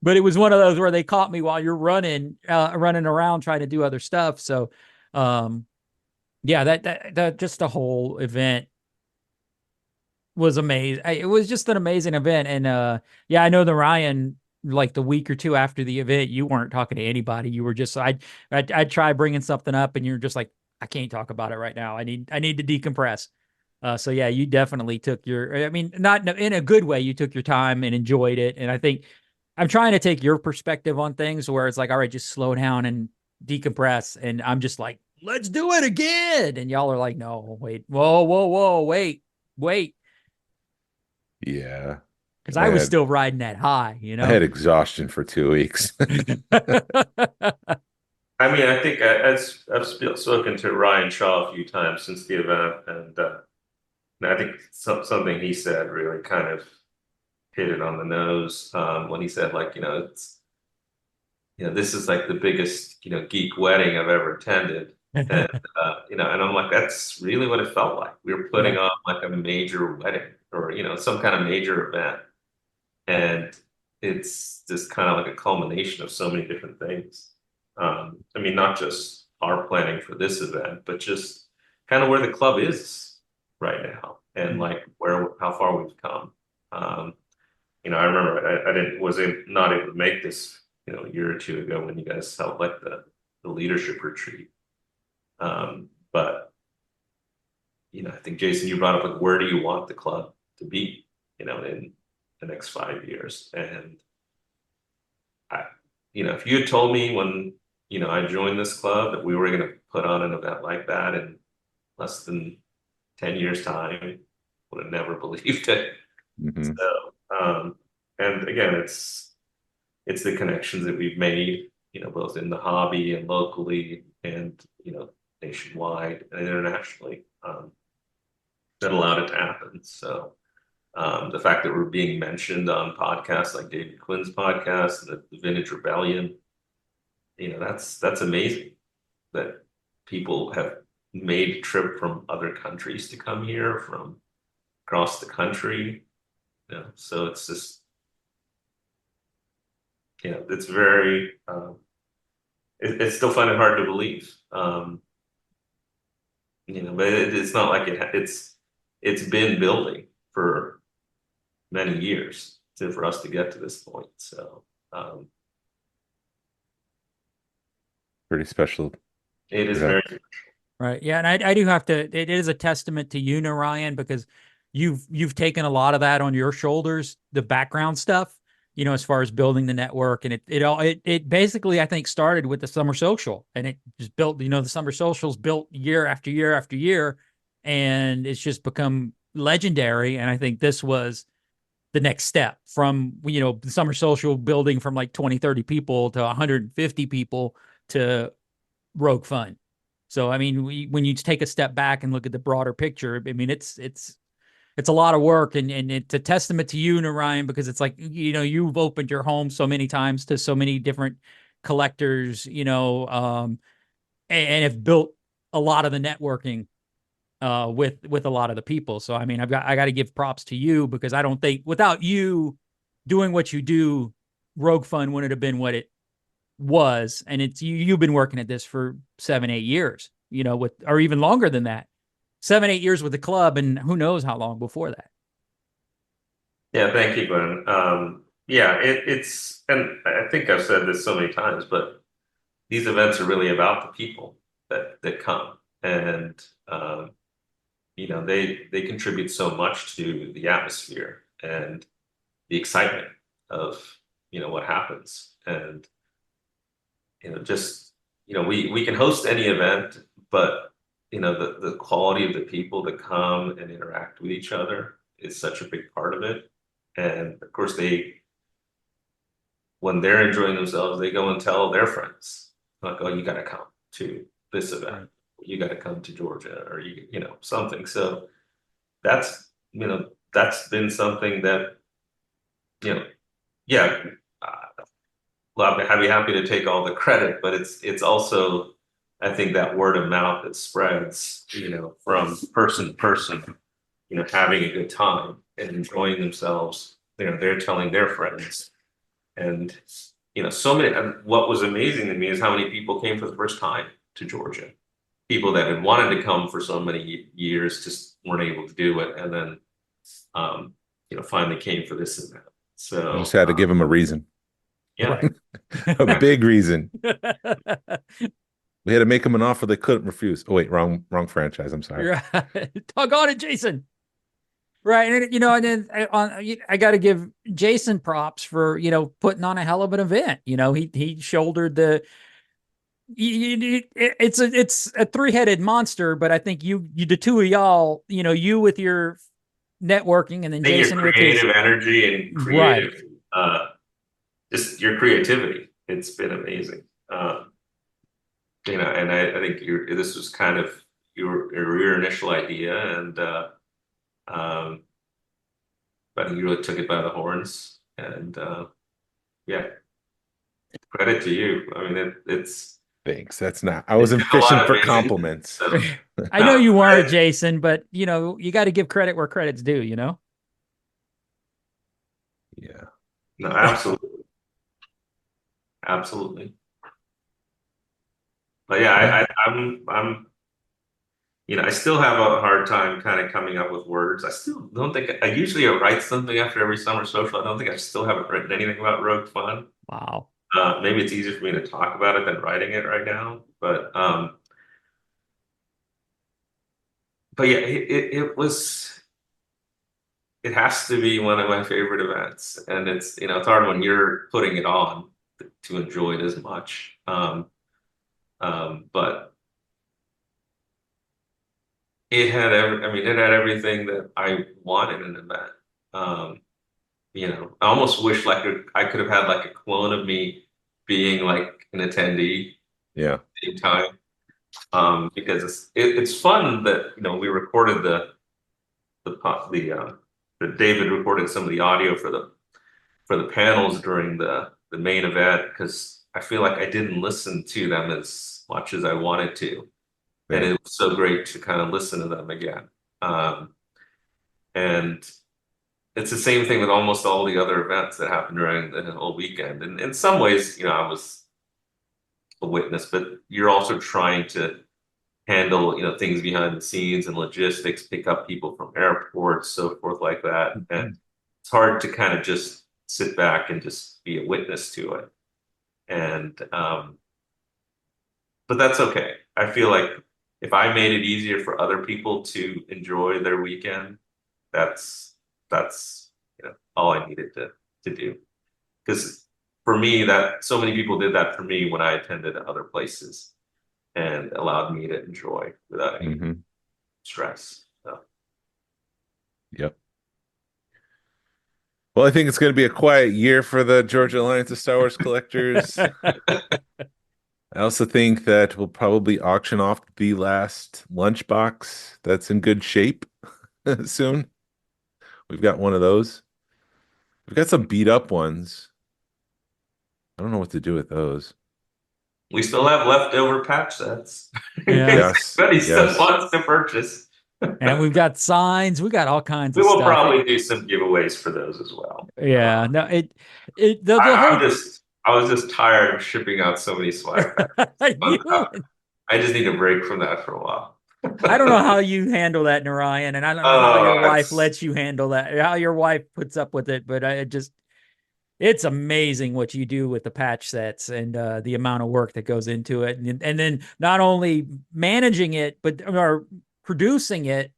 D: But it was one of those where they caught me while you're running around trying to do other stuff. So, yeah, that just the whole event was amazing. It was just an amazing event. And, yeah, I know Narayan, like the week or two after the event, you weren't talking to anybody. You were just, I'd try bringing something up, and you're just like, I can't talk about it right now. I need to decompress. So yeah, you definitely took not in a good way. You took your time and enjoyed it. And I think I'm trying to take your perspective on things where it's like, all right, just slow down and decompress. And I'm just like, let's do it again. And y'all are like, no, wait, whoa, wait.
E: Yeah.
D: Because I was still riding that high,
E: I had exhaustion for 2 weeks.
F: I mean, I think I've spoken to Ryan Shaw a few times since the event, and I think something he said really kind of hit it on the nose when he said, like, it's, this is like the biggest, geek wedding I've ever attended. And, and I'm like, that's really what it felt like. We were putting on like a major wedding or, some kind of major event. And it's just kind of like a culmination of so many different things. I mean, not just our planning for this event, but just kind of where the club is right now and like how far we've come. I remember I wasn't able to make this, a year or two ago when you guys held like the leadership retreat. But I think Jason, you brought up like, where do you want the club to be, in the next 5 years? And if you had told me when, I joined this club that we were going to put on an event like that in less than 10 years time, would have never believed it.
E: Mhm.
F: So, and again, it's the connections that we've made, both in the hobby and locally and, nationwide and internationally, that allowed it to happen. So, the fact that we're being mentioned on podcasts like David Quinn's podcast, the Vintage Rebellion, that's amazing that people have made a trip from other countries to come here from across the country. So it's just, it's very, it's still finding hard to believe. But it's not like it's been building for many years for us to get to this point. So,
E: Pretty special.
F: it is
E: Yeah.
F: very,
D: Right. Yeah. And I do have to, it is a testament to you, Narayan, because you've taken a lot of that on your shoulders, the background stuff, as far as building the network. And it basically, I think, started with the summer social, and it just built, the summer socials built year after year after year. And it's just become legendary. And I think this was the next step from, the summer social building from like 20, 30 people to 150 people to Rogue Fun. So, I mean, when you take a step back and look at the broader picture, I mean, it's a lot of work, and it's a testament to you, Narayan, because it's like, you've opened your home so many times to so many different collectors, and have built a lot of the networking with a lot of the people. So, I mean, I got to give props to you, because I don't think without you doing what you do, Rogue Fun wouldn't have been what it was. And it's you've been working at this for 7-8 years, or even longer than that. 7-8 years with the club, and who knows how long before that.
F: yeah, thank you, Glenn. Yeah, it's, and I think I've said this so many times, but these events are really about the people that come, and they contribute so much to the atmosphere and the excitement of what happens. And just we can host any event, but the quality of the people that come and interact with each other is such a big part of it. And of course, when they're enjoying themselves, they go and tell their friends, like, oh, you got to come to this event.
D: Right.
F: You got to come to Georgia, or something. So that's that's been something that yeah, well, I'd be happy to take all the credit, but it's also, I think, that word of mouth that spreads, from person to person, having a good time and enjoying themselves. They're telling their friends, and so many. What was amazing to me is how many people came for the first time to Georgia. People that had wanted to come for so many years just weren't able to do it, and then finally came for this event. So
E: I just had to give them a reason.
F: Yeah.
D: Right.
E: A big reason. We had to make them an offer they couldn't refuse. Oh wait, wrong franchise. I'm sorry.
D: Right. Tug on it, Jason. Right. And then I got to give Jason props for, putting on a hell of an event. He shouldered it's a three-headed monster, but I think you the two of y'all, you with your networking, and then Jason
F: your
D: with his
F: creative energy and creative, just your creativity. It's been amazing. And I think this was kind of your initial idea, and I think you really took it by the horns, and yeah, credit to you. I mean, it's
E: Thanks. That's not. I wasn't fishing for compliments.
D: I know you weren't, Jason, but you got to give credit where credit's due.
E: Yeah.
F: No, absolutely, absolutely. But yeah, I'm I still have a hard time kind of coming up with words. I still don't think I usually write something after every summer social. I don't think I still haven't written anything about Rogue Fun.
D: Wow.
F: Maybe it's easier for me to talk about it than writing it right now. But yeah, it has to be one of my favorite events, and it's it's hard when you're putting it on to enjoy it as much. But it had everything that I wanted in an event. I almost wish I could have had like a clone of me being like an attendee
E: Yeah.
F: at the same time. Because it's fun that we recorded that David recorded some of the audio for the panels during the main event, because I feel like I didn't listen to them as much as I wanted to. And it was so great to kind of listen to them again. And it's the same thing with almost all the other events that happened during the whole weekend. And in some ways, I was a witness, but you're also trying to handle, things behind the scenes and logistics, pick up people from airports, so forth like that. And it's hard to kind of just sit back and just be a witness to it. And but that's okay. I feel like if I made it easier for other people to enjoy their weekend, that's all I needed to do. Because for me, that so many people did that for me when I attended other places and allowed me to enjoy without any stress. So.
E: Yep. Well, I think it's going to be a quiet year for the Georgia Alliance of Star Wars collectors. I also think that we'll probably auction off the last lunchbox that's in good shape soon. We've got one of those. We've got some beat up ones. I don't know what to do with those.
F: We still have leftover patch sets.
D: Yeah.
E: Yes.
F: Everybody still wants to purchase.
D: And we've got signs. We got all kinds
F: We
D: of
F: will
D: stuff.
F: probably do some giveaways for those as well.
D: Yeah. No, the whole
F: I was just tired of shipping out so many swag packs. I just need a break from that for a while.
D: I don't know how you handle that, Narayan, and I don't know how your wife lets you handle that, how your wife puts up with it, but it's amazing what you do with the patch sets and the amount of work that goes into it. And then not only managing it, or producing it,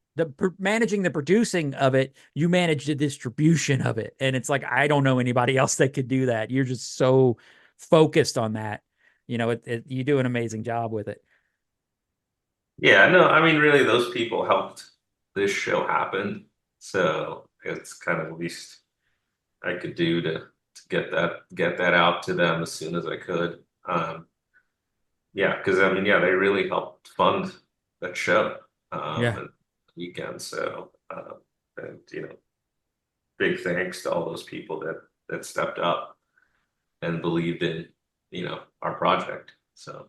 D: managing the producing of it, you manage the distribution of it. And it's like, I don't know anybody else that could do that. You're just so focused on that. You do an amazing job with it.
F: Yeah, no, I mean, really, those people helped this show happen. So it's kind of the least I could do to get that out to them as soon as I could. Yeah, because they really helped fund that show. And weekend. So, and big thanks to all those people that stepped up and believed in our project. So.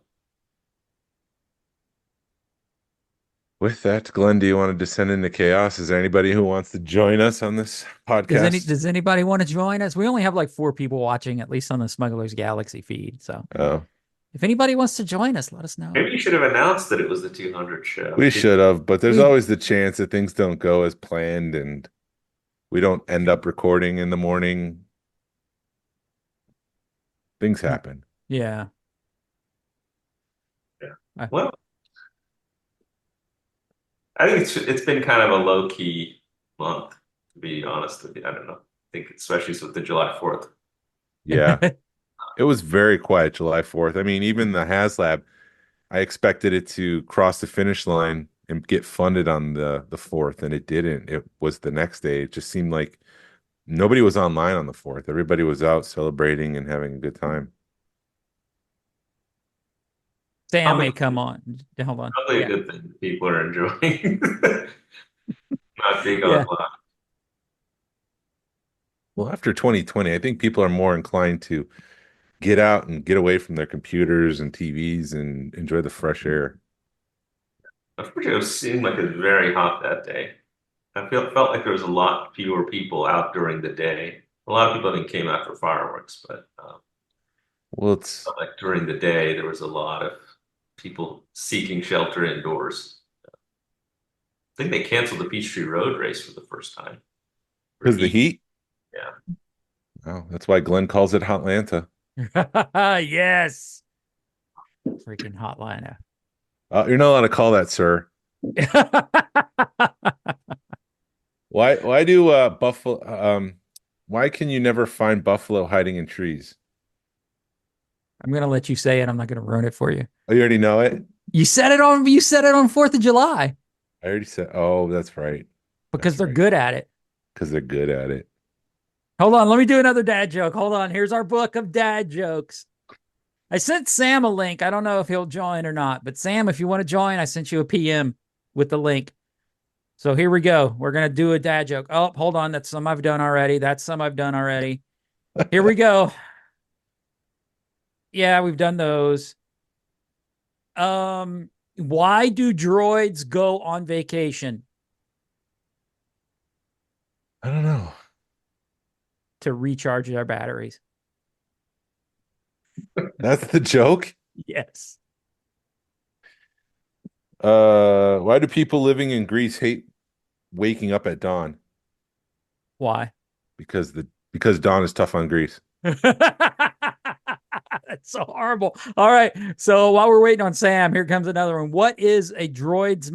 E: With that, Glenn, do you want to descend into chaos? Is there anybody who wants to join us on this podcast?
D: Does anybody want to join us? We only have like 4 people watching, at least on the Smugglers Galaxy feed. So if anybody wants to join us, let us know.
F: Maybe you should have announced that it was the 200 show.
E: We should have, but there's always the chance that things don't go as planned and we don't end up recording in the morning. Things happen.
D: Yeah.
F: Yeah. Well, I think it's been kind of a low key month, to be honest with you. I don't know. I think especially with the July 4th.
E: Yeah. It was very quiet July 4th. I mean, even the HasLab, I expected it to cross the finish line and get funded on the 4th, and it didn't. It was the next day. It just seemed like nobody was online on the 4th. Everybody was out celebrating and having a good time.
D: Sam may come on. Hold on.
F: Probably a good thing people are enjoying. Not being online.
E: Well, after 2020, I think people are more inclined to get out and get away from their computers and TVs and enjoy the fresh air.
F: Unfortunately, it seemed like it was very hot that day. I felt like there was a lot fewer people out during the day. A lot of people, I think, came out for fireworks, but
E: it's
F: like during the day, there was a lot of people seeking shelter indoors. I think they canceled the Peachtree Road race for the first time.
E: Because of the heat?
F: Yeah.
E: Wow, that's why Glenn calls it Hotlanta.
D: Yes. Freaking Hotlanta.
E: You're not allowed to call that, sir. Why do buffalo why can you never find buffalo hiding in trees?
D: I'm gonna let you say it. I'm not gonna ruin it for you.
E: Oh, you already know it?
D: You said it on 4th of July.
E: I already said. Oh, that's right.
D: because
E: That's
D: they're
E: right.
D: good at it.
E: Because they're good at it.
D: Hold on, let me do another dad joke. Hold on. Here's our book of dad jokes. I sent Sam a link. I don't know if he'll join or not, but Sam, if you want to join, I sent you a PM with the link. So here we go. We're going to do a dad joke. Oh, hold on. That's some I've done already. That's some I've done already. Here we go. Yeah, we've done those. Why do droids go on vacation?
E: I don't know.
D: To recharge their batteries.
E: That's the joke.
D: Yes.
E: Why do people living in Greece hate waking up at dawn?
D: Why?
E: Because dawn is tough on Greece.
D: That's so horrible. All right. So while we're waiting on Sam, here comes another one. What is a mouse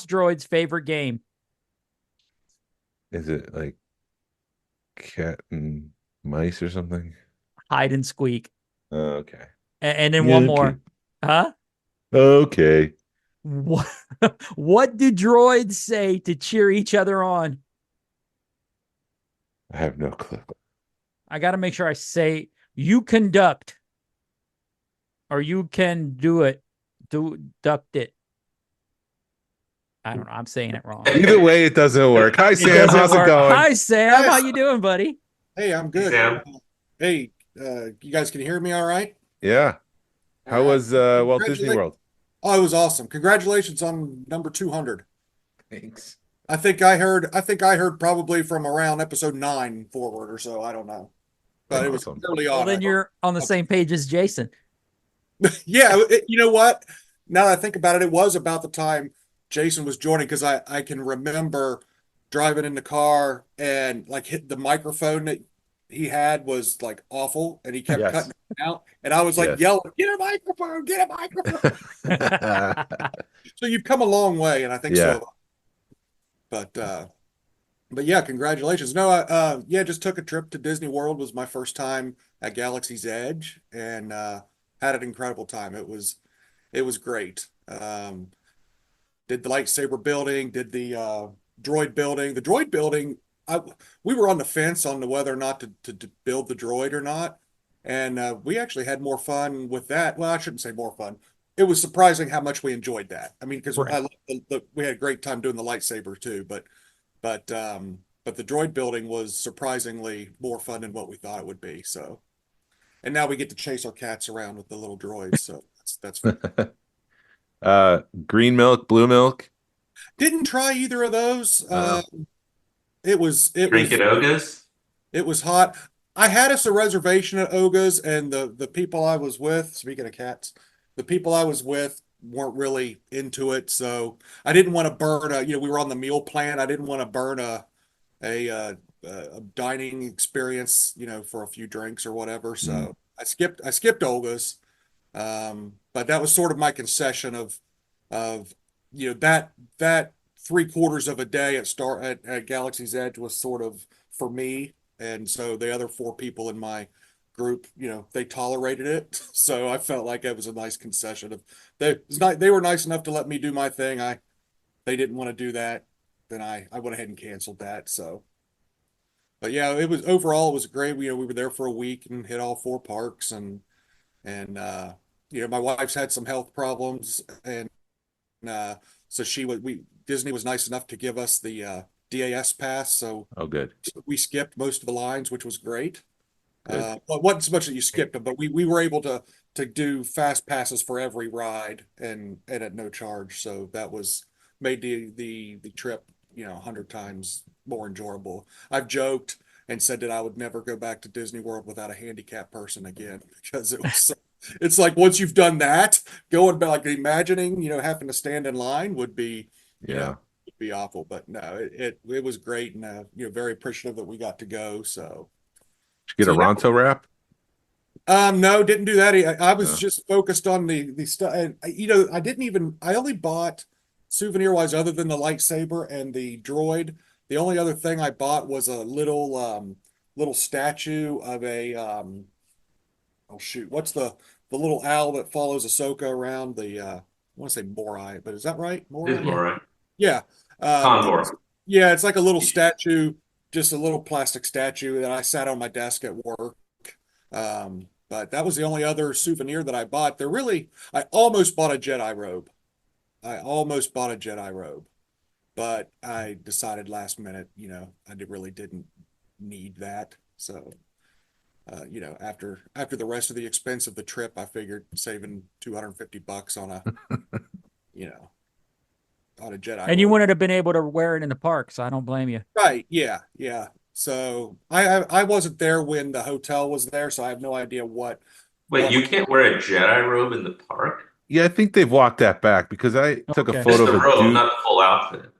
D: droid's favorite game?
E: Is it like cat and mice or something?
D: Hide and squeak.
E: Okay.
D: And then one more. Huh?
E: Okay.
D: What, what do droids say to cheer each other on?
E: I have no clue.
D: I got to make sure I say you conduct or you can do it. Duct it. I don't know. I'm saying it wrong.
E: Either way, it doesn't work. Hi,
D: It
E: Sam.
D: doesn't
E: How's
D: work.
E: it going?
D: Hi, Sam. How you doing, buddy?
G: Hey, I'm good.
F: Sam.
G: Hey, you guys can hear me all right?
E: Yeah. How
G: All right.
E: was Walt Disney World?
G: Oh, it was awesome. Congratulations on number 200.
E: Thanks.
G: I think I heard probably from around episode 9 forward or so. I don't know. But it was
E: Awesome.
G: early
D: Well,
G: on.
D: then you're on the same page as Jason.
G: Yeah, you know what? Now that I think about it, it was about the time Jason was joining because I can remember driving in the car and like hit the microphone that he had was like awful and he kept
E: Yes.
G: cutting it out. And I was like
E: Yes.
G: yelling, get a microphone, get a microphone. So you've come a long way, and I think
E: Yeah.
G: so. But yeah, congratulations. No, yeah, just took a trip to Disney World. Was my first time at Galaxy's Edge, and had an incredible time. It was great. Did the lightsaber building, did the droid building. The droid building, we were on the fence on whether or not to build the droid or not, and we actually had more fun with that. Well, I shouldn't say more fun. It was surprising how much we enjoyed that. I mean, because
D: Right.
G: we had a great time doing the lightsaber too, but the droid building was surprisingly more fun than what we thought it would be. So, and now we get to chase our cats around with the little droids. So that's fun.
E: Green milk, blue milk.
G: Didn't try either of those.
F: Drinking Ogas?
G: It was hot. I had us a reservation at Oga's, and the people I was with, speaking of cats, the people I was with weren't really into it. So I didn't want to burn we were on the meal plan. I didn't want to burn a dining experience, for a few drinks or whatever. So I skipped Olga's. But that was sort of my concession of that 3/4 of a day at Galaxy's Edge was sort of for me. And so the other 4 people in my group, they tolerated it. So I felt like it was a nice concession of they were nice enough to let me do my thing. They didn't want to do that. Then I went ahead and canceled that. So, but yeah, it was great. We were there for a week and hit all 4 parks and my wife's had some health problems and so Disney was nice enough to give us the DAS pass. So
E: Oh, good.
G: we skipped most of the lines, which was great.
E: Good.
G: Well, it wasn't so much that you skipped them, but we were able to do fast passes for every ride and at no charge. So that made the trip 100 times more enjoyable. I've joked and said that I would never go back to Disney World without a handicapped person again because it's like once you've done that, going back, like imagining having to stand in line would be
E: Yeah.
G: would be awful. But no, it was great and very appreciative that we got to go. So.
E: Did you get a
G: So,
E: Ronto wrap?
G: No, didn't do that. I was
E: No.
G: just focused on the stuff. And, I only bought souvenir wise, other than the lightsaber and the droid. The only other thing I bought was a little statue of oh shoot, what's the little owl that follows Ahsoka around want to say Morai, but is that right?
F: It is
G: Morai?
F: more, right?
G: Yeah.
F: Condor.
G: Yeah, it's like a little statue, just a little plastic statue that I sat on my desk at work. But that was the only other souvenir that I bought. I almost bought a Jedi robe. I almost bought a Jedi robe, but I decided last minute, really didn't need that. So, after the rest of the expense of the trip, I figured saving $250 on you know, on a Jedi
D: And you
G: robe.
D: wouldn't have been able to wear it in the park, so I don't blame you.
G: Right. Yeah. Yeah. So I wasn't there when the hotel was there, so I have no idea
F: Wait,
G: what
F: you can't wear a Jedi robe in the park?
E: Yeah, I think they've walked that back because I took a
D: Okay.
F: Just
E: photo of
F: the
E: a
F: robe,
E: dude.
F: not the full outfit.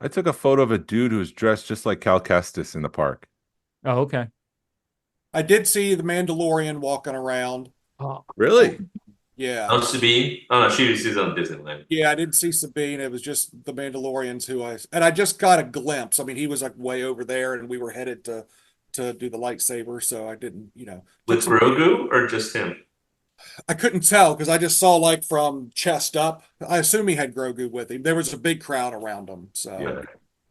E: I took a photo of a dude who was dressed just like Cal Kestis in the park.
D: Oh, okay.
G: I did see the Mandalorian walking around.
D: Oh,
E: Really?
G: Yeah.
F: Oh, Sabine? Oh no, she's on Disneyland.
G: Yeah, I didn't see Sabine. It was just the Mandalorians and I just got a glimpse. I mean, he was like way over there and we were headed to do the lightsaber, so I didn't, took
F: With
G: some.
F: Grogu or just him?
G: I couldn't tell because I just saw like from chest up. I assume he had Grogu with him. There was a big crowd around him, so
E: Yeah.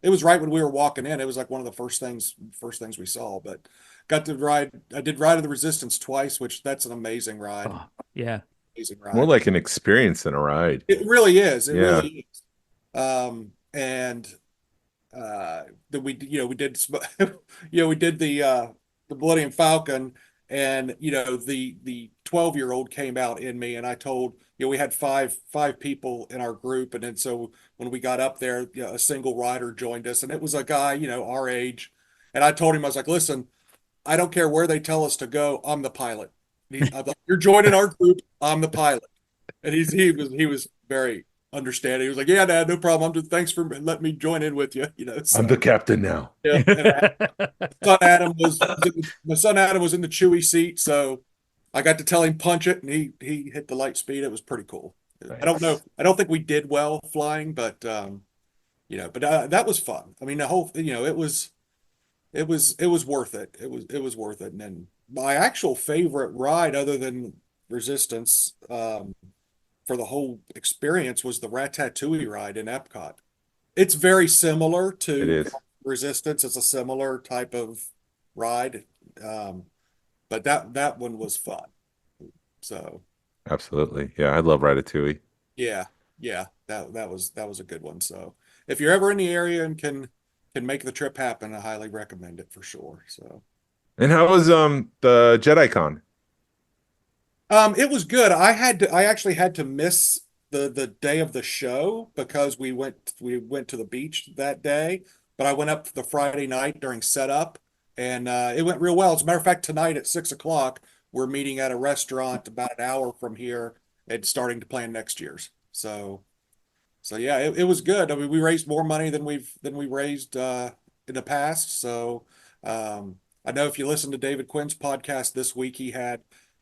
G: it was right when we were walking in. It was like one of the first things we saw. But got to ride. I did Ride of the Resistance twice, which that's an amazing ride.
D: oh, yeah.
G: Amazing
E: More
G: ride.
E: like an experience than a ride.
G: It really is. It
E: Yeah.
G: really is. And that we did, we did the Millennium Falcon, and the 12-year-old came out in me, and I told we had five people in our group, and then so when we got up there, a single rider joined us, and it was a guy our age, and I told him, I was like, listen, I don't care where they tell us to go, I'm the pilot. I'm like, you're joining our group, I'm the pilot, and he was very understanding. He was like, yeah, Dad, no problem. Thanks for letting me join in with you. So,
E: I'm the captain now.
G: yeah. My son Adam was in the Chewy seat, so I got to tell him punch it, and he hit the light speed. It was pretty cool. I don't know. I don't think we did well flying, but that was fun. I mean, the whole, it was worth it. It was worth it. And then my actual favorite ride, other than Resistance, for the whole experience, was the Ratatouille ride in Epcot. It's very similar
E: It
G: to
E: is.
G: Resistance. It's a similar type of ride, but that one was fun. So
E: Absolutely. Yeah, I love Ratatouille.
G: yeah, yeah, that was a good one. So if you're ever in the area and can make the trip happen, I highly recommend it for sure. So
E: And how was the Jedi Con?
G: it was good. I actually had to miss the day of the show because we went to the beach that day, but I went up the Friday night during setup, and it went real well. As a matter of fact, tonight at 6 o'clock, we're meeting at a restaurant about an hour from here and starting to plan next year's. So yeah, it was good. I mean, we raised more money than we raised in the past. So I know if you listen to David Quinn's podcast this week, he had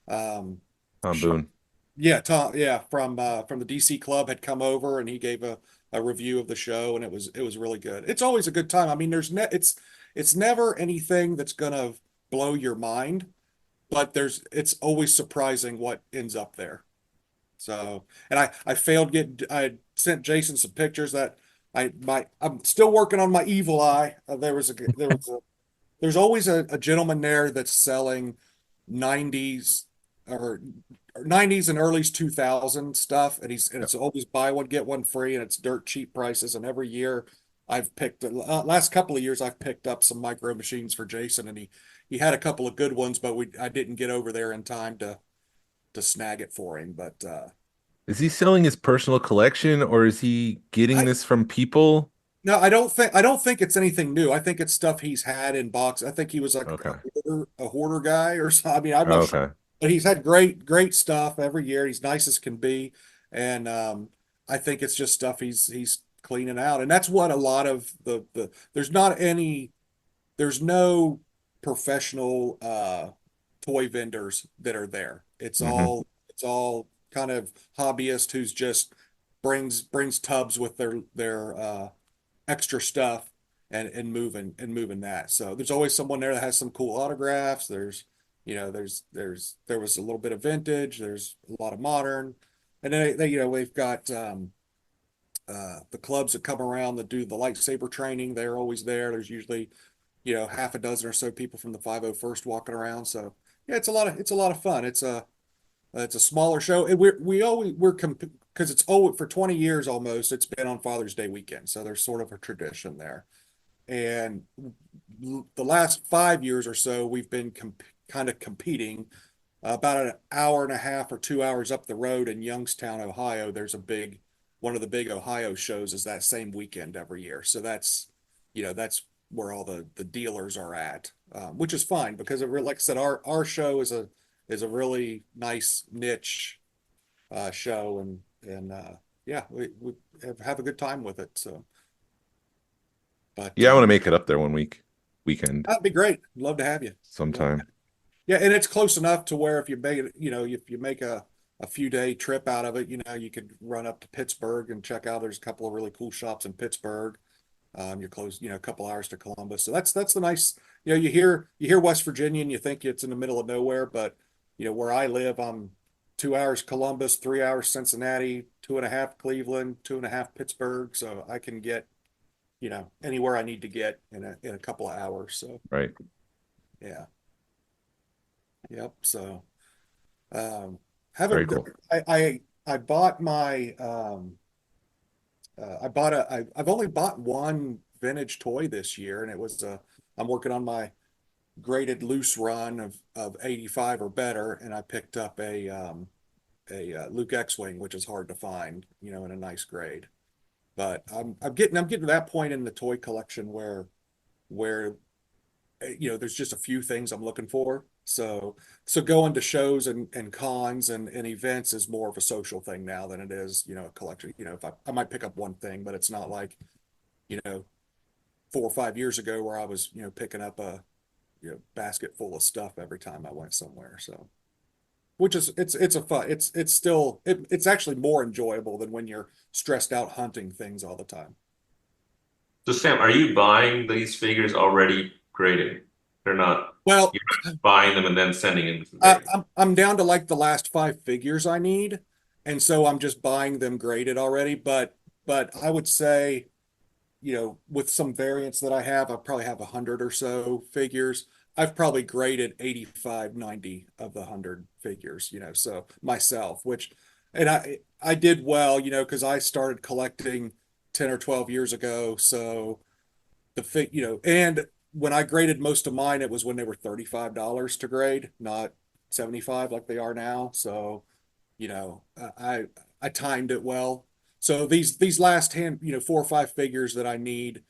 E: Tom Boone.
G: yeah, Tom, yeah, from the DC Club had come over and he gave a review of the show, and it was really good. It's always a good time. I mean, it's never anything that's gonna blow your mind, but it's always surprising what ends up there. So, and I sent Jason some pictures that I'm still working on my evil eye. There's always a gentleman there that's selling 90s or 90s and early 2000 stuff, and it's always buy one get one free, and it's dirt cheap prices. And every year last couple of years I've picked up some micro machines for Jason, and he had a couple of good ones, but I didn't get over there in time to snag it for him. But
E: Is he selling his personal collection or is he getting
G: I
E: this from people?
G: no, I don't think it's anything new. I think it's stuff he's had in box. I think he was like
E: Okay.
G: a hoarder guy or something. I mean, I'm not sure,
E: Okay.
G: but he's had great stuff every year. He's nice as can be, and I think it's just stuff he's cleaning out, and that's what a lot of the there's no professional toy vendors that are there. It's
E: hmm
G: all kind of hobbyist who's just brings tubs with their extra stuff and moving that. So there's always someone there that has some cool autographs. There was a little bit of vintage. There's a lot of modern, and then we've got the clubs that come around that do the lightsaber training. They're always there. There's usually, half a dozen or so people from the 501st walking around. So yeah, it's a lot of fun. It's a smaller show. And we're because it's for 20 years almost, it's been on Father's Day weekend. So there's sort of a tradition there. And the last 5 years or so, we've been kind of competing. About an hour and a half or 2 hours up the road in Youngstown, Ohio, there's one of the big Ohio shows is that same weekend every year. So that's where all the dealers are at, which is fine because like I said, our show is a really nice niche show, and yeah, we have a good time with it. So, but
E: Yeah, I want to make it up there one weekend
G: that'd be great. Love to have you
E: sometime.
G: Yeah, and it's close enough to where if you make it, if you make a few day trip out of it, you could run up to Pittsburgh and check out. There's a couple of really cool shops in Pittsburgh. You're close, a couple hours to Columbus. So that's the nice, you hear West Virginia and you think it's in the middle of nowhere, but where I live, I'm 2 hours Columbus, 3 hours Cincinnati, 2.5 Cleveland, 2.5 Pittsburgh. So I can get, anywhere I need to get in a couple of hours. So
E: Right.
G: yeah. Yep. So
E: Very
G: haven't
E: cool.
G: I bought my I've only bought one vintage toy this year, and it was I'm working on my graded loose run of 85 or better, and I picked up a Luke X-Wing, which is hard to find, in a nice grade. But I'm getting to that point in the toy collection where there's just a few things I'm looking for. So going to shows and cons and events is more of a social thing now than it is, a collection. If I might pick up one thing, but it's not like, 4 or 5 years ago where I was, picking up a basket full of stuff every time I went somewhere. So which is it's a fun, it's still it's actually more enjoyable than when you're stressed out hunting things all the time.
F: So Sam, are you buying these figures already graded? They're not.
G: Well,
F: You're not buying them and then sending them to
G: I'm down to like the last 5 figures I need, and so I'm just buying them graded already. But I would say, with some variants that I probably have 100 or so figures. I've probably graded 85, 90 of the 100 figures, so myself, and I did well, because I started collecting 10 or 12 years ago. So and when I graded most of mine, it was when they were $35 to grade, not 75 like they are now. So, I timed it well. So these last 4 or 5 figures that I need,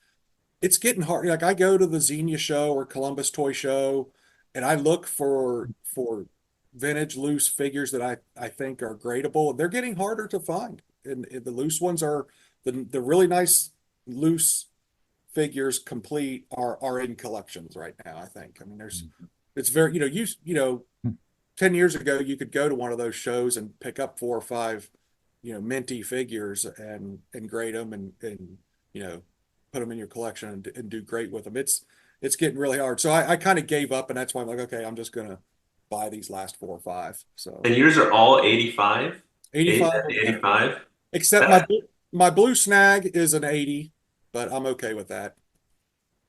G: it's getting hard. Like I go to the Xenia show or Columbus Toy Show, and I look for vintage loose figures that I think are gradable. They're getting harder to find, and the loose ones are the really nice loose figures complete are in collections right now. I think. I mean, it's very 10 years ago you could go to one of those shows and pick up 4 or 5 minty figures and grade them and put them in your collection and do great with them. It's getting really hard. So I kind of gave up, and that's why I'm like, okay, I'm just gonna buy these last 4 or 5. So
F: And yours are all 85?
G: 85,
F: 85?
G: except my blue snag is an 80, but I'm okay with that.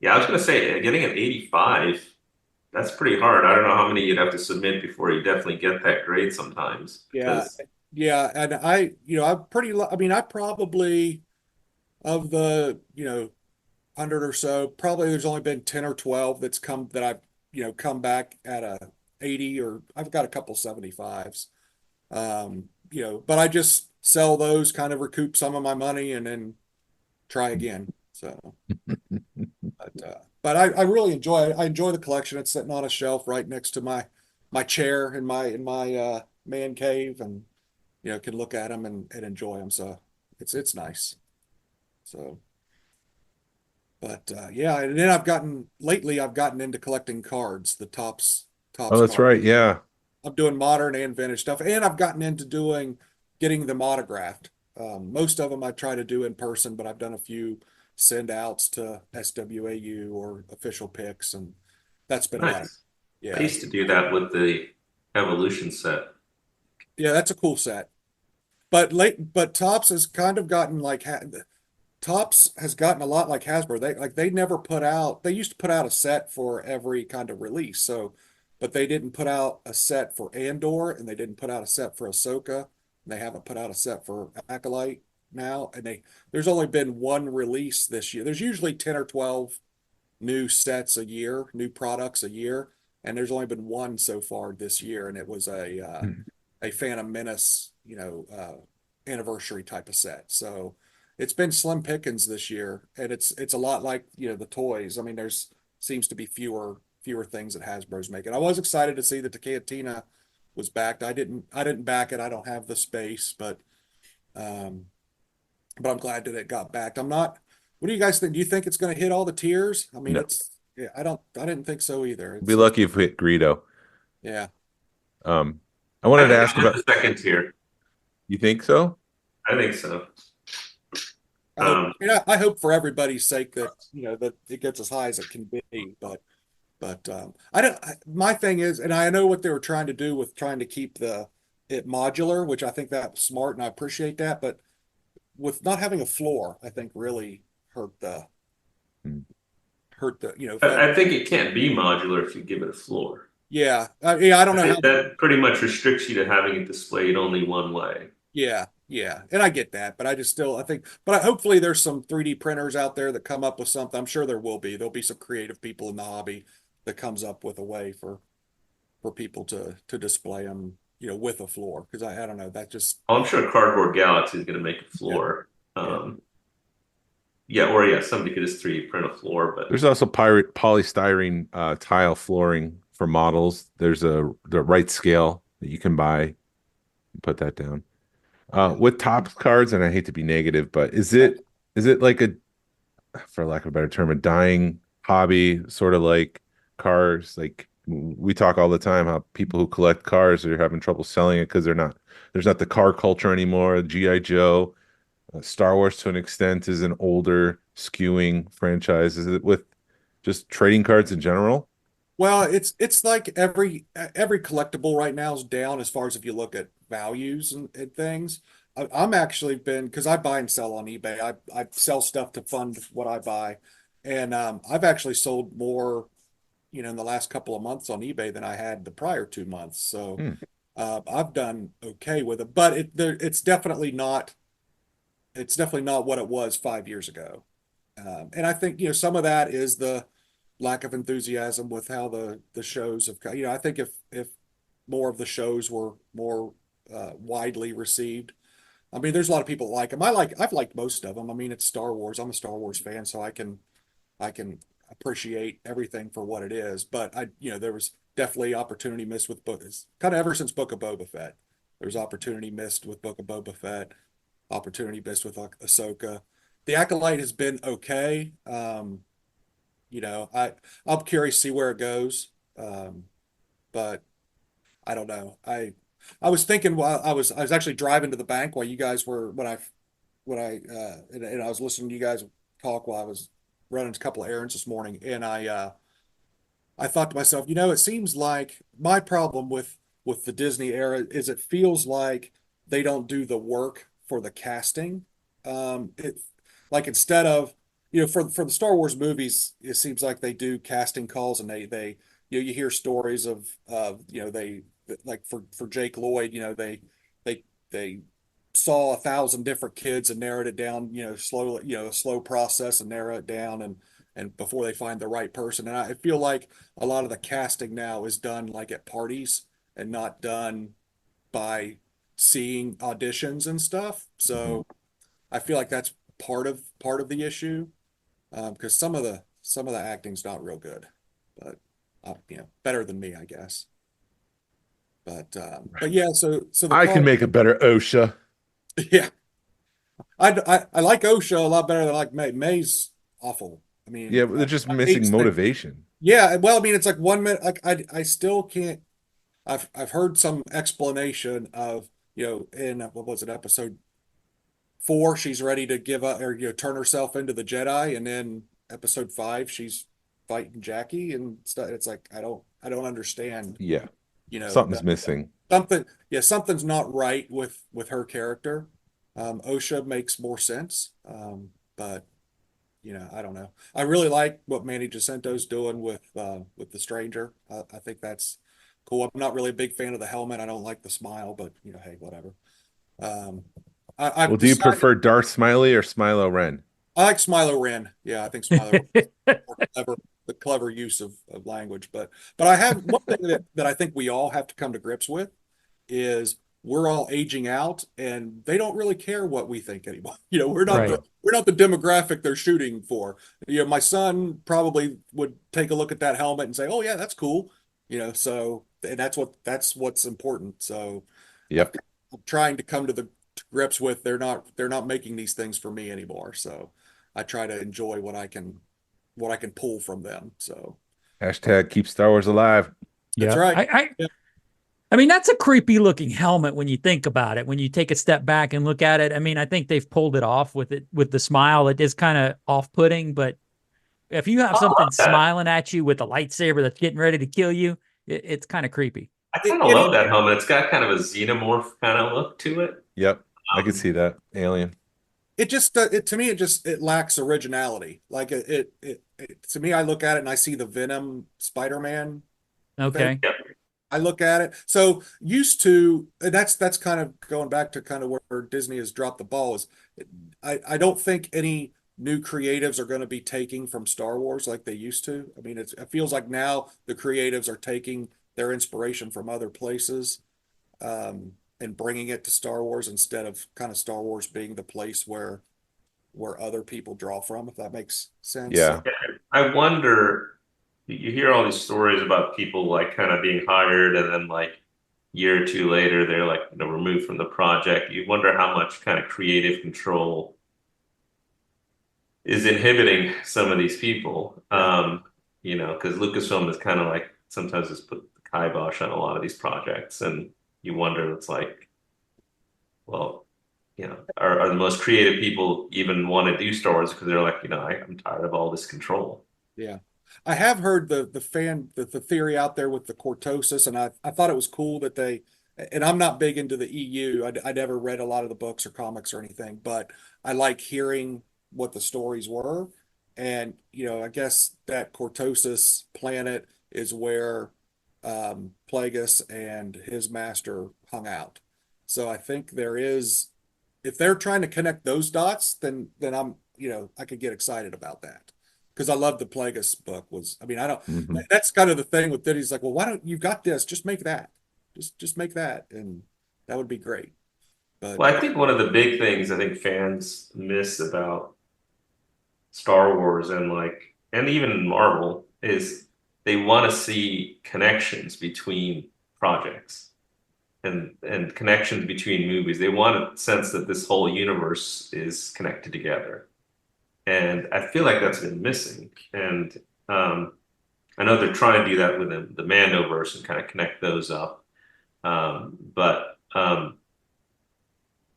F: Yeah, I was gonna say getting an 85, that's pretty hard. I don't know how many you'd have to submit before you definitely get that grade sometimes.
G: Yeah, and I'm pretty. I mean, I probably of the 100 or so, probably there's only been 10 or 12 that I've come back at a 80, or I've got a couple 75s. But I just sell those, kind of recoup some of my money, and then try again. So, but I really enjoy the collection. It's sitting on a shelf right next to my chair in my man cave, and can look at them and enjoy them. So it's nice. So. But yeah, and then lately I've gotten into collecting cards, the tops
E: Oh, that's
G: cards.
E: right. Yeah.
G: I'm doing modern and vintage stuff, and I've gotten into getting them autographed. Most of them I try to do in person, but I've done a few send outs to SWAU or official picks, and that's been a lot.
F: Nice. I
G: Yeah,
F: used to do that with the Evolution set.
G: yeah, that's a cool set. but Tops has kind of gotten like Tops has gotten a lot like Hasbro. They never put out. They used to put out a set for every kind of release. So, but they didn't put out a set for Andor, and they didn't put out a set for Ahsoka. And they haven't put out a set for Acolyte now. And there's only been one release this year. There's usually 10 or 12 new sets a year, new products a year, and there's only been one so far this year, and it was a Phantom Menace, anniversary type of set. So it's been slim pickings this year, and it's a lot like the toys. I mean, there's seems to be fewer things that Hasbro's making. I was excited to see that the Cantina was backed. I didn't back it. I don't have the space, um, but I'm glad that it got backed. I'm not. What do you guys think? Do you think it's going to hit all the tiers? I mean,
E: No.
G: yeah, I didn't think so either.
E: Be lucky if we hit Greedo.
G: Yeah.
E: I wanted to ask
F: about
E: about.
F: the second tier.
E: You think so?
F: I think so.
G: I hope for everybody's sake that that it gets as high as it can be, but I don't. My thing is, and I know what they were trying to do with trying to keep it modular, which I think that's smart, and I appreciate that. But with not having a floor, I think really hurt the
F: I think it can't be modular if you give it a floor.
G: Yeah, I don't know how.
F: That pretty much restricts you to having it displayed only one way.
G: Yeah, and I get that, but I think, but hopefully there's some 3D printers out there that come up with something. I'm sure there will be. There'll be some creative people in the hobby that comes up with a way for people to display them, with a floor. Because I don't know, that just.
F: I'm sure Cardboard Galaxy is going to make a floor. Somebody could just 3D print a floor, but
E: There's also polystyrene tile flooring for models. There's the right scale that you can buy. Put that down. With Topps cards, and I hate to be negative, but is it like for lack of a better term, a dying hobby, sort of like cars? Like we talk all the time how people who collect cars are having trouble selling it because there's not the car culture anymore. G.I. Joe, Star Wars to an extent is an older skewing franchise. Is it with just trading cards in general?
G: Well, it's like every collectible right now is down as far as if you look at values and things. I'm actually been because I buy and sell on eBay. I sell stuff to fund what I buy, and I've actually sold more, in the last couple of months on eBay than I had the prior 2 months. So I've done okay with it, but it's definitely not. It's definitely not what it was 5 years ago, and I think some of that is the lack of enthusiasm with how the shows have. I think if more of the shows were more widely received. I mean, there's a lot of people that like them. I've liked most of them. I mean, it's Star Wars. I'm a Star Wars fan, so I can appreciate everything for what it is. But there was definitely opportunity missed with books. Kind of ever since Book of Boba Fett, there's opportunity missed with Book of Boba Fett, opportunity missed with Ahsoka. The Acolyte has been okay. I'm curious to see where it goes. But I don't know. I was thinking while I was actually driving to the bank while you guys were and I was listening to you guys talk while I was running a couple of errands this morning, and I thought to myself, it seems like my problem with the Disney era is it feels like they don't do the work for the casting. It like instead of for the Star Wars movies, it seems like they do casting calls, and they you hear stories of they like for Jake Lloyd, they saw 1,000 different kids and narrowed it down, slowly, a slow process and narrow it down and before they find the right person. And I feel like a lot of the casting now is done like at parties and not done by seeing auditions and stuff. So I feel like that's part of the issue, because some of the acting's not real good, but better than me, I guess. But yeah, so
E: I can make a better OSHA.
G: Yeah, I like OSHA a lot better than I like May. May's awful. I mean,
E: Yeah, but they're just missing motivation.
G: Yeah, well, I mean, it's like 1 minute. Like I still can't. I've heard some explanation of in what was it, episode 4, she's ready to give up or turn herself into the Jedi, and then episode 5 she's fighting Jackie and stuff. It's like I don't understand.
E: Yeah. Something's missing.
G: Something's not right with her character. OSHA makes more sense. But I don't know. I really like what Manny Jacinto's doing with the Stranger. I think that's cool. I'm not really a big fan of the helmet. I don't like the smile, but hey, whatever.
E: Do you prefer Darth Smiley or Smilo Ren?
G: I like Smilo Ren. Yeah, I think Smilo Ren is more clever, the clever use of language. But I have one thing that I think we all have to come to grips with is we're all aging out and they don't really care what we think anymore. We're not
D: Right.
G: we're not the demographic they're shooting for. My son probably would take a look at that helmet and say, "Oh yeah, that's cool." So and that's what's important. So
E: Yep.
G: I'm trying to come to grips with they're not making these things for me anymore. So I try to enjoy what I can pull from them. So
E: Hashtag keep Star Wars alive.
G: that's
D: Yeah.
G: right.
D: I mean, that's a creepy looking helmet when you think about it. When you take a step back and look at it, I mean, I think they've pulled it off with the smile. It is kind of off-putting, but if you have something smiling at you with a lightsaber that's getting ready to kill you, it's kind of creepy.
F: I kind of love that helmet. It's got kind of a xenomorph kind of look to it.
E: Yep. I could see that. Alien.
G: It just to me it lacks originality. Like it to me, I look at it and I see the Venom Spider-Man.
D: Okay.
F: Yep.
G: I look at it. So used to, and that's kind of going back to kind of where Disney has dropped the ball is I don't think any new creatives are going to be taking from Star Wars like they used to. I mean, it feels like now the creatives are taking their inspiration from other places, and bringing it to Star Wars instead of kind of Star Wars being the place where other people draw from, if that makes sense.
E: Yeah.
F: I wonder, you hear all these stories about people like kind of being hired and then like year or two later they're like removed from the project. You wonder how much kind of creative control is inhibiting some of these people. Because Lucasfilm is kind of like sometimes has put the kibosh on a lot of these projects, and you wonder, it's like, well, are the most creative people even want to do Star Wars because they're like, I'm tired of all this control.
G: Yeah. I have heard the theory out there with the cortosis, and I thought it was cool that and I'm not big into the EU. I never read a lot of the books or comics or anything, but I like hearing what the stories were. And, I guess that cortosis planet is where Plagueis and his master hung out. So I think if they're trying to connect those dots, then I'm, I could get excited about that. Because I love the Plagueis book that's kind of the thing with it. He's like, well, why don't you got this? Just make that. Just make that. And that would be great. But
F: Well, I think one of the big things I think fans miss about Star Wars and even Marvel is they want to see connections between projects and connections between movies. They want a sense that this whole universe is connected together. And I feel like that's been missing. And I know they're trying to do that with the Mandoverse and kind of connect those up.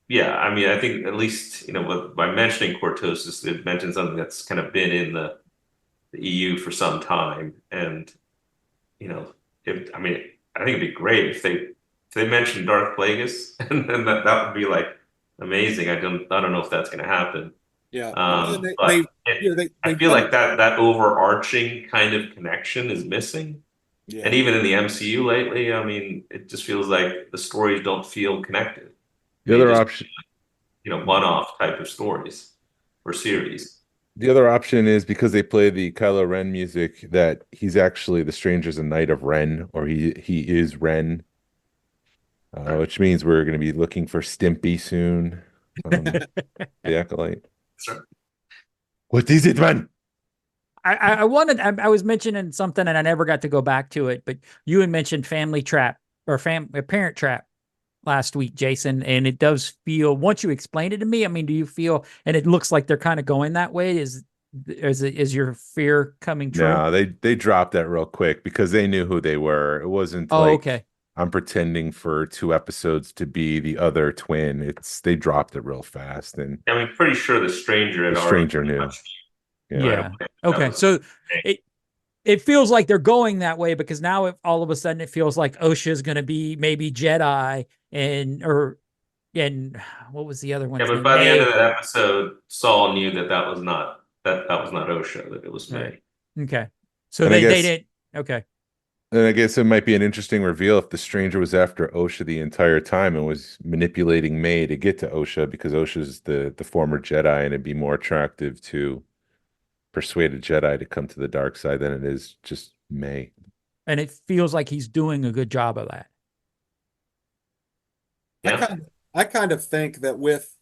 F: Yeah, I mean, I think at least, by mentioning cortosis, they've mentioned something that's kind of been in the EU for some time. And, I think it'd be great if they mentioned Darth Plagueis, and then that would be like amazing. I don't know if that's going to happen.
G: yeah,
F: I feel like that overarching kind of connection is missing.
G: yeah.
F: And even in the MCU lately, I mean, it just feels like the stories don't feel connected.
E: The other option,
F: one-off type of stories or series.
E: the other option is because they play the Kylo Ren music that he's actually the Stranger's a Knight of Ren, or he is Ren, which means we're going to be looking for Stimpy soon. The Acolyte.
F: Sure.
E: What is it, man?
D: I was mentioning something and I never got to go back to it, but you had mentioned Family Trap or Parent Trap last week, Jason, and it does feel, once you explained it to me, I mean, do you feel, and it looks like they're kind of going that way, is your fear coming true?
E: No, they dropped that real quick because they knew who they were. It wasn't
D: okay.
E: I'm pretending for 2 episodes to be the other twin. They dropped it real fast, and
F: I'm pretty sure the Stranger
E: the Stranger knew.
D: Yeah. Okay. So it it feels like they're going that way because now all of a sudden it feels like OSHA is going to be maybe Jedi and what was the other one?
F: Yeah, but by the end of that episode, Saul knew that was not OSHA, that it was May.
D: Right. Okay. So
E: And
D: they didn't. Okay.
E: And I guess it might be an interesting reveal if the stranger was after OSHA the entire time and was manipulating May to get to OSHA because OSHA's the former Jedi, and it'd be more attractive to persuade a Jedi to come to the dark side than it is just May.
D: And it feels like he's doing a good job of that.
F: Yeah.
G: I kind of think that with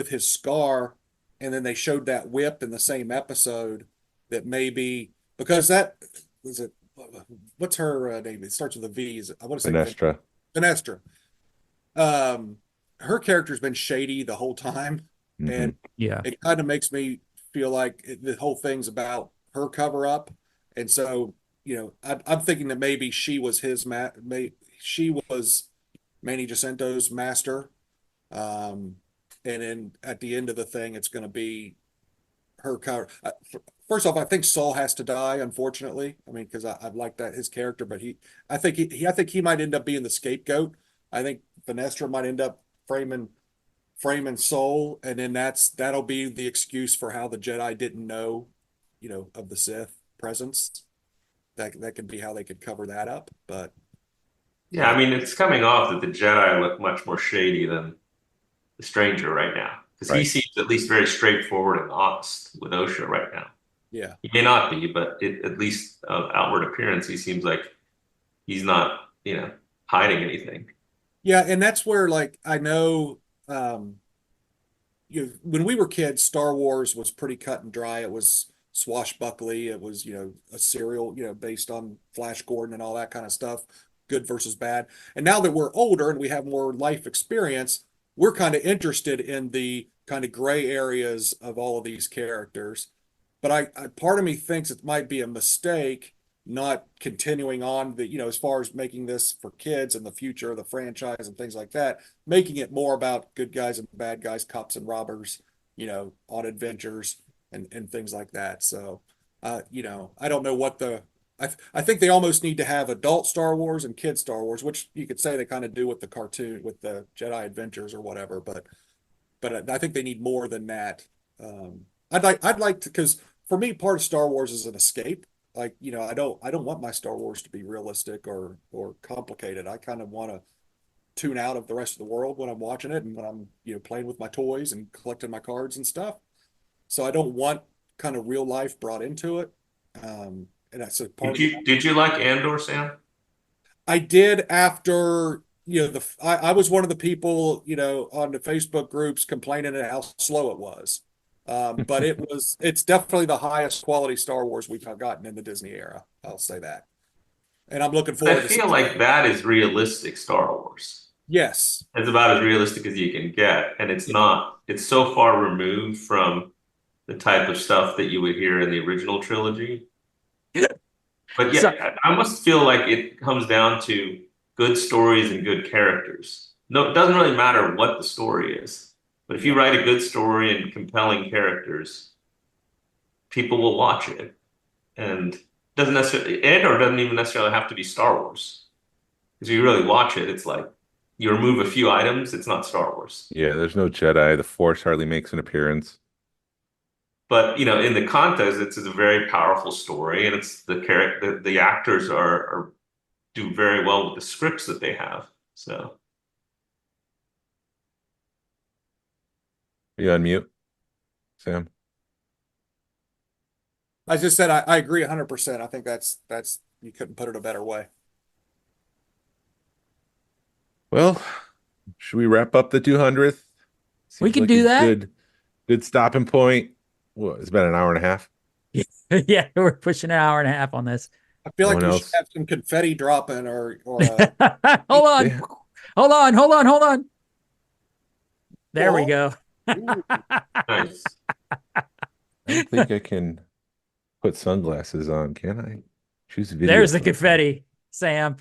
G: his scar, and then they showed that whip in the same episode, that maybe because that was it. What's her name? It starts with a V. I want to say
E: Sinestra.
G: Sinestra. Her character's been shady the whole time, and it kind of makes me feel like the whole thing's about her cover up, and so I'm thinking that maybe she was she was Manny Jacinto's master, and then at the end of the thing, it's going to be her cover. First off, I think Saul has to die, unfortunately. I mean, because I like that his character, but I think he might end up being the scapegoat. I think Sinestra might end up framing Saul, and then that'll be the excuse for how the Jedi didn't know, of the Sith presence. That could be how they could cover that up. But
F: yeah, I mean, it's coming off that the Jedi look much more shady than the stranger right now, because he seems at least very straightforward and honest with OSHA right now.
G: Yeah,
F: he may not be, but at least outward appearance, he seems like he's not, hiding anything.
G: Yeah, and that's where, like, I know, when we were kids, Star Wars was pretty cut and dry. It was swashbuckly. It was, a serial, based on Flash Gordon and all that kind of stuff, good versus bad. And now that we're older and we have more life experience, we're kind of interested in the kind of gray areas of all of these characters. But I part of me thinks it might be a mistake not continuing on as far as making this for kids and the future of the franchise and things like that, making it more about good guys and bad guys, cops and robbers, on adventures and things like that. So, I don't know what I think they almost need to have adult Star Wars and kid Star Wars, which you could say they kind of do with the cartoon, with the Jedi Adventures or whatever. But I think they need more than that. I'd like to, because for me, part of Star Wars is an escape. Like, I don't want my Star Wars to be realistic or complicated. I kind of want to tune out of the rest of the world when I'm watching it and when I'm, playing with my toys and collecting my cards and stuff. So I don't want kind of real life brought into it. And that's a part.
F: Did you like Andor, Sam?
G: I did after, I was one of the people, on the Facebook groups complaining at how slow it was. But it's definitely the highest quality Star Wars we've gotten in the Disney era. I'll say that. And I'm looking forward
F: I feel like that is realistic Star Wars.
G: Yes.
F: It's about as realistic as you can get. And it's so far removed from the type of stuff that you would hear in the original trilogy. But yeah, I must feel like it comes down to good stories and good characters. No, it doesn't really matter what the story is. But if you write a good story and compelling characters, people will watch it. And doesn't even necessarily have to be Star Wars. Because if you really watch it, it's like you remove a few items, it's not Star Wars.
E: Yeah, there's no Jedi. The Force hardly makes an appearance.
F: But in the context, it's a very powerful story, and it's the actors are do very well with the scripts that they have. So.
E: Are you on mute, Sam?
G: I just said I agree 100%. I think that's you couldn't put it a better way.
E: Well, should we wrap up the 200th?
D: We can do that.
E: Good stopping point. Well, it's been an hour and a half.
D: Yeah, we're pushing an hour and a half on this.
G: I feel like we should have some confetti dropping or
D: hold on.
E: Yeah.
D: Hold on. There we go.
F: Nice.
E: I don't think I can put sunglasses on, can I? Choose video.
D: There's the confetti, Sam.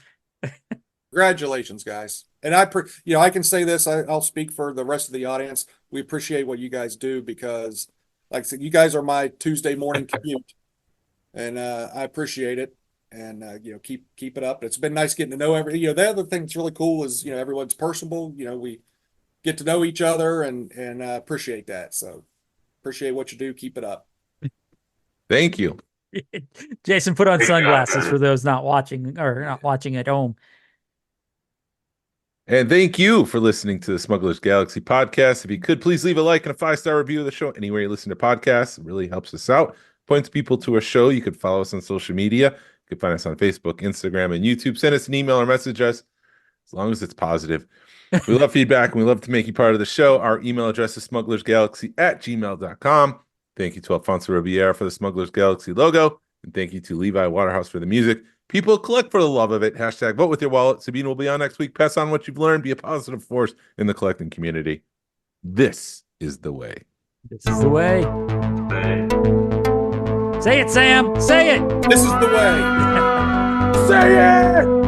G: Congratulations, guys. And I can say this, I'll speak for the rest of the audience. We appreciate what you guys do because, like I said, you guys are my Tuesday morning commute. and I appreciate it. And keep it up. It's been nice getting to know every. The other thing that's really cool is everyone's personable. We get to know each other and appreciate that. So appreciate what you do. Keep it up.
E: Thank you.
D: Jason, put on
F: Great job,
D: sunglasses
F: brother.
D: for those not watching at home.
E: And thank you for listening to the Smugglers Galaxy podcast. If you could, please leave a like and a 5-star review of the show anywhere you listen to podcasts. It really helps us out. Points people to our show. You could follow us on social media. You can find us on Facebook, Instagram, and YouTube. Send us an email or message us as long as it's positive. We love feedback, and we love to make you part of the show. Our email address is smugglersgalaxy@gmail.com. Thank you to Alfonso Riviera for the Smugglers Galaxy logo. And thank you to Levi Waterhouse for the music. People, collect for the love of it. Hashtag vote with your wallet. Sabine will be on next week. Pass on what you've learned. Be a positive force in the collecting community. This is the way.
D: This is the way. Say it, Sam. Say it.
G: This is the way.
E: Say it!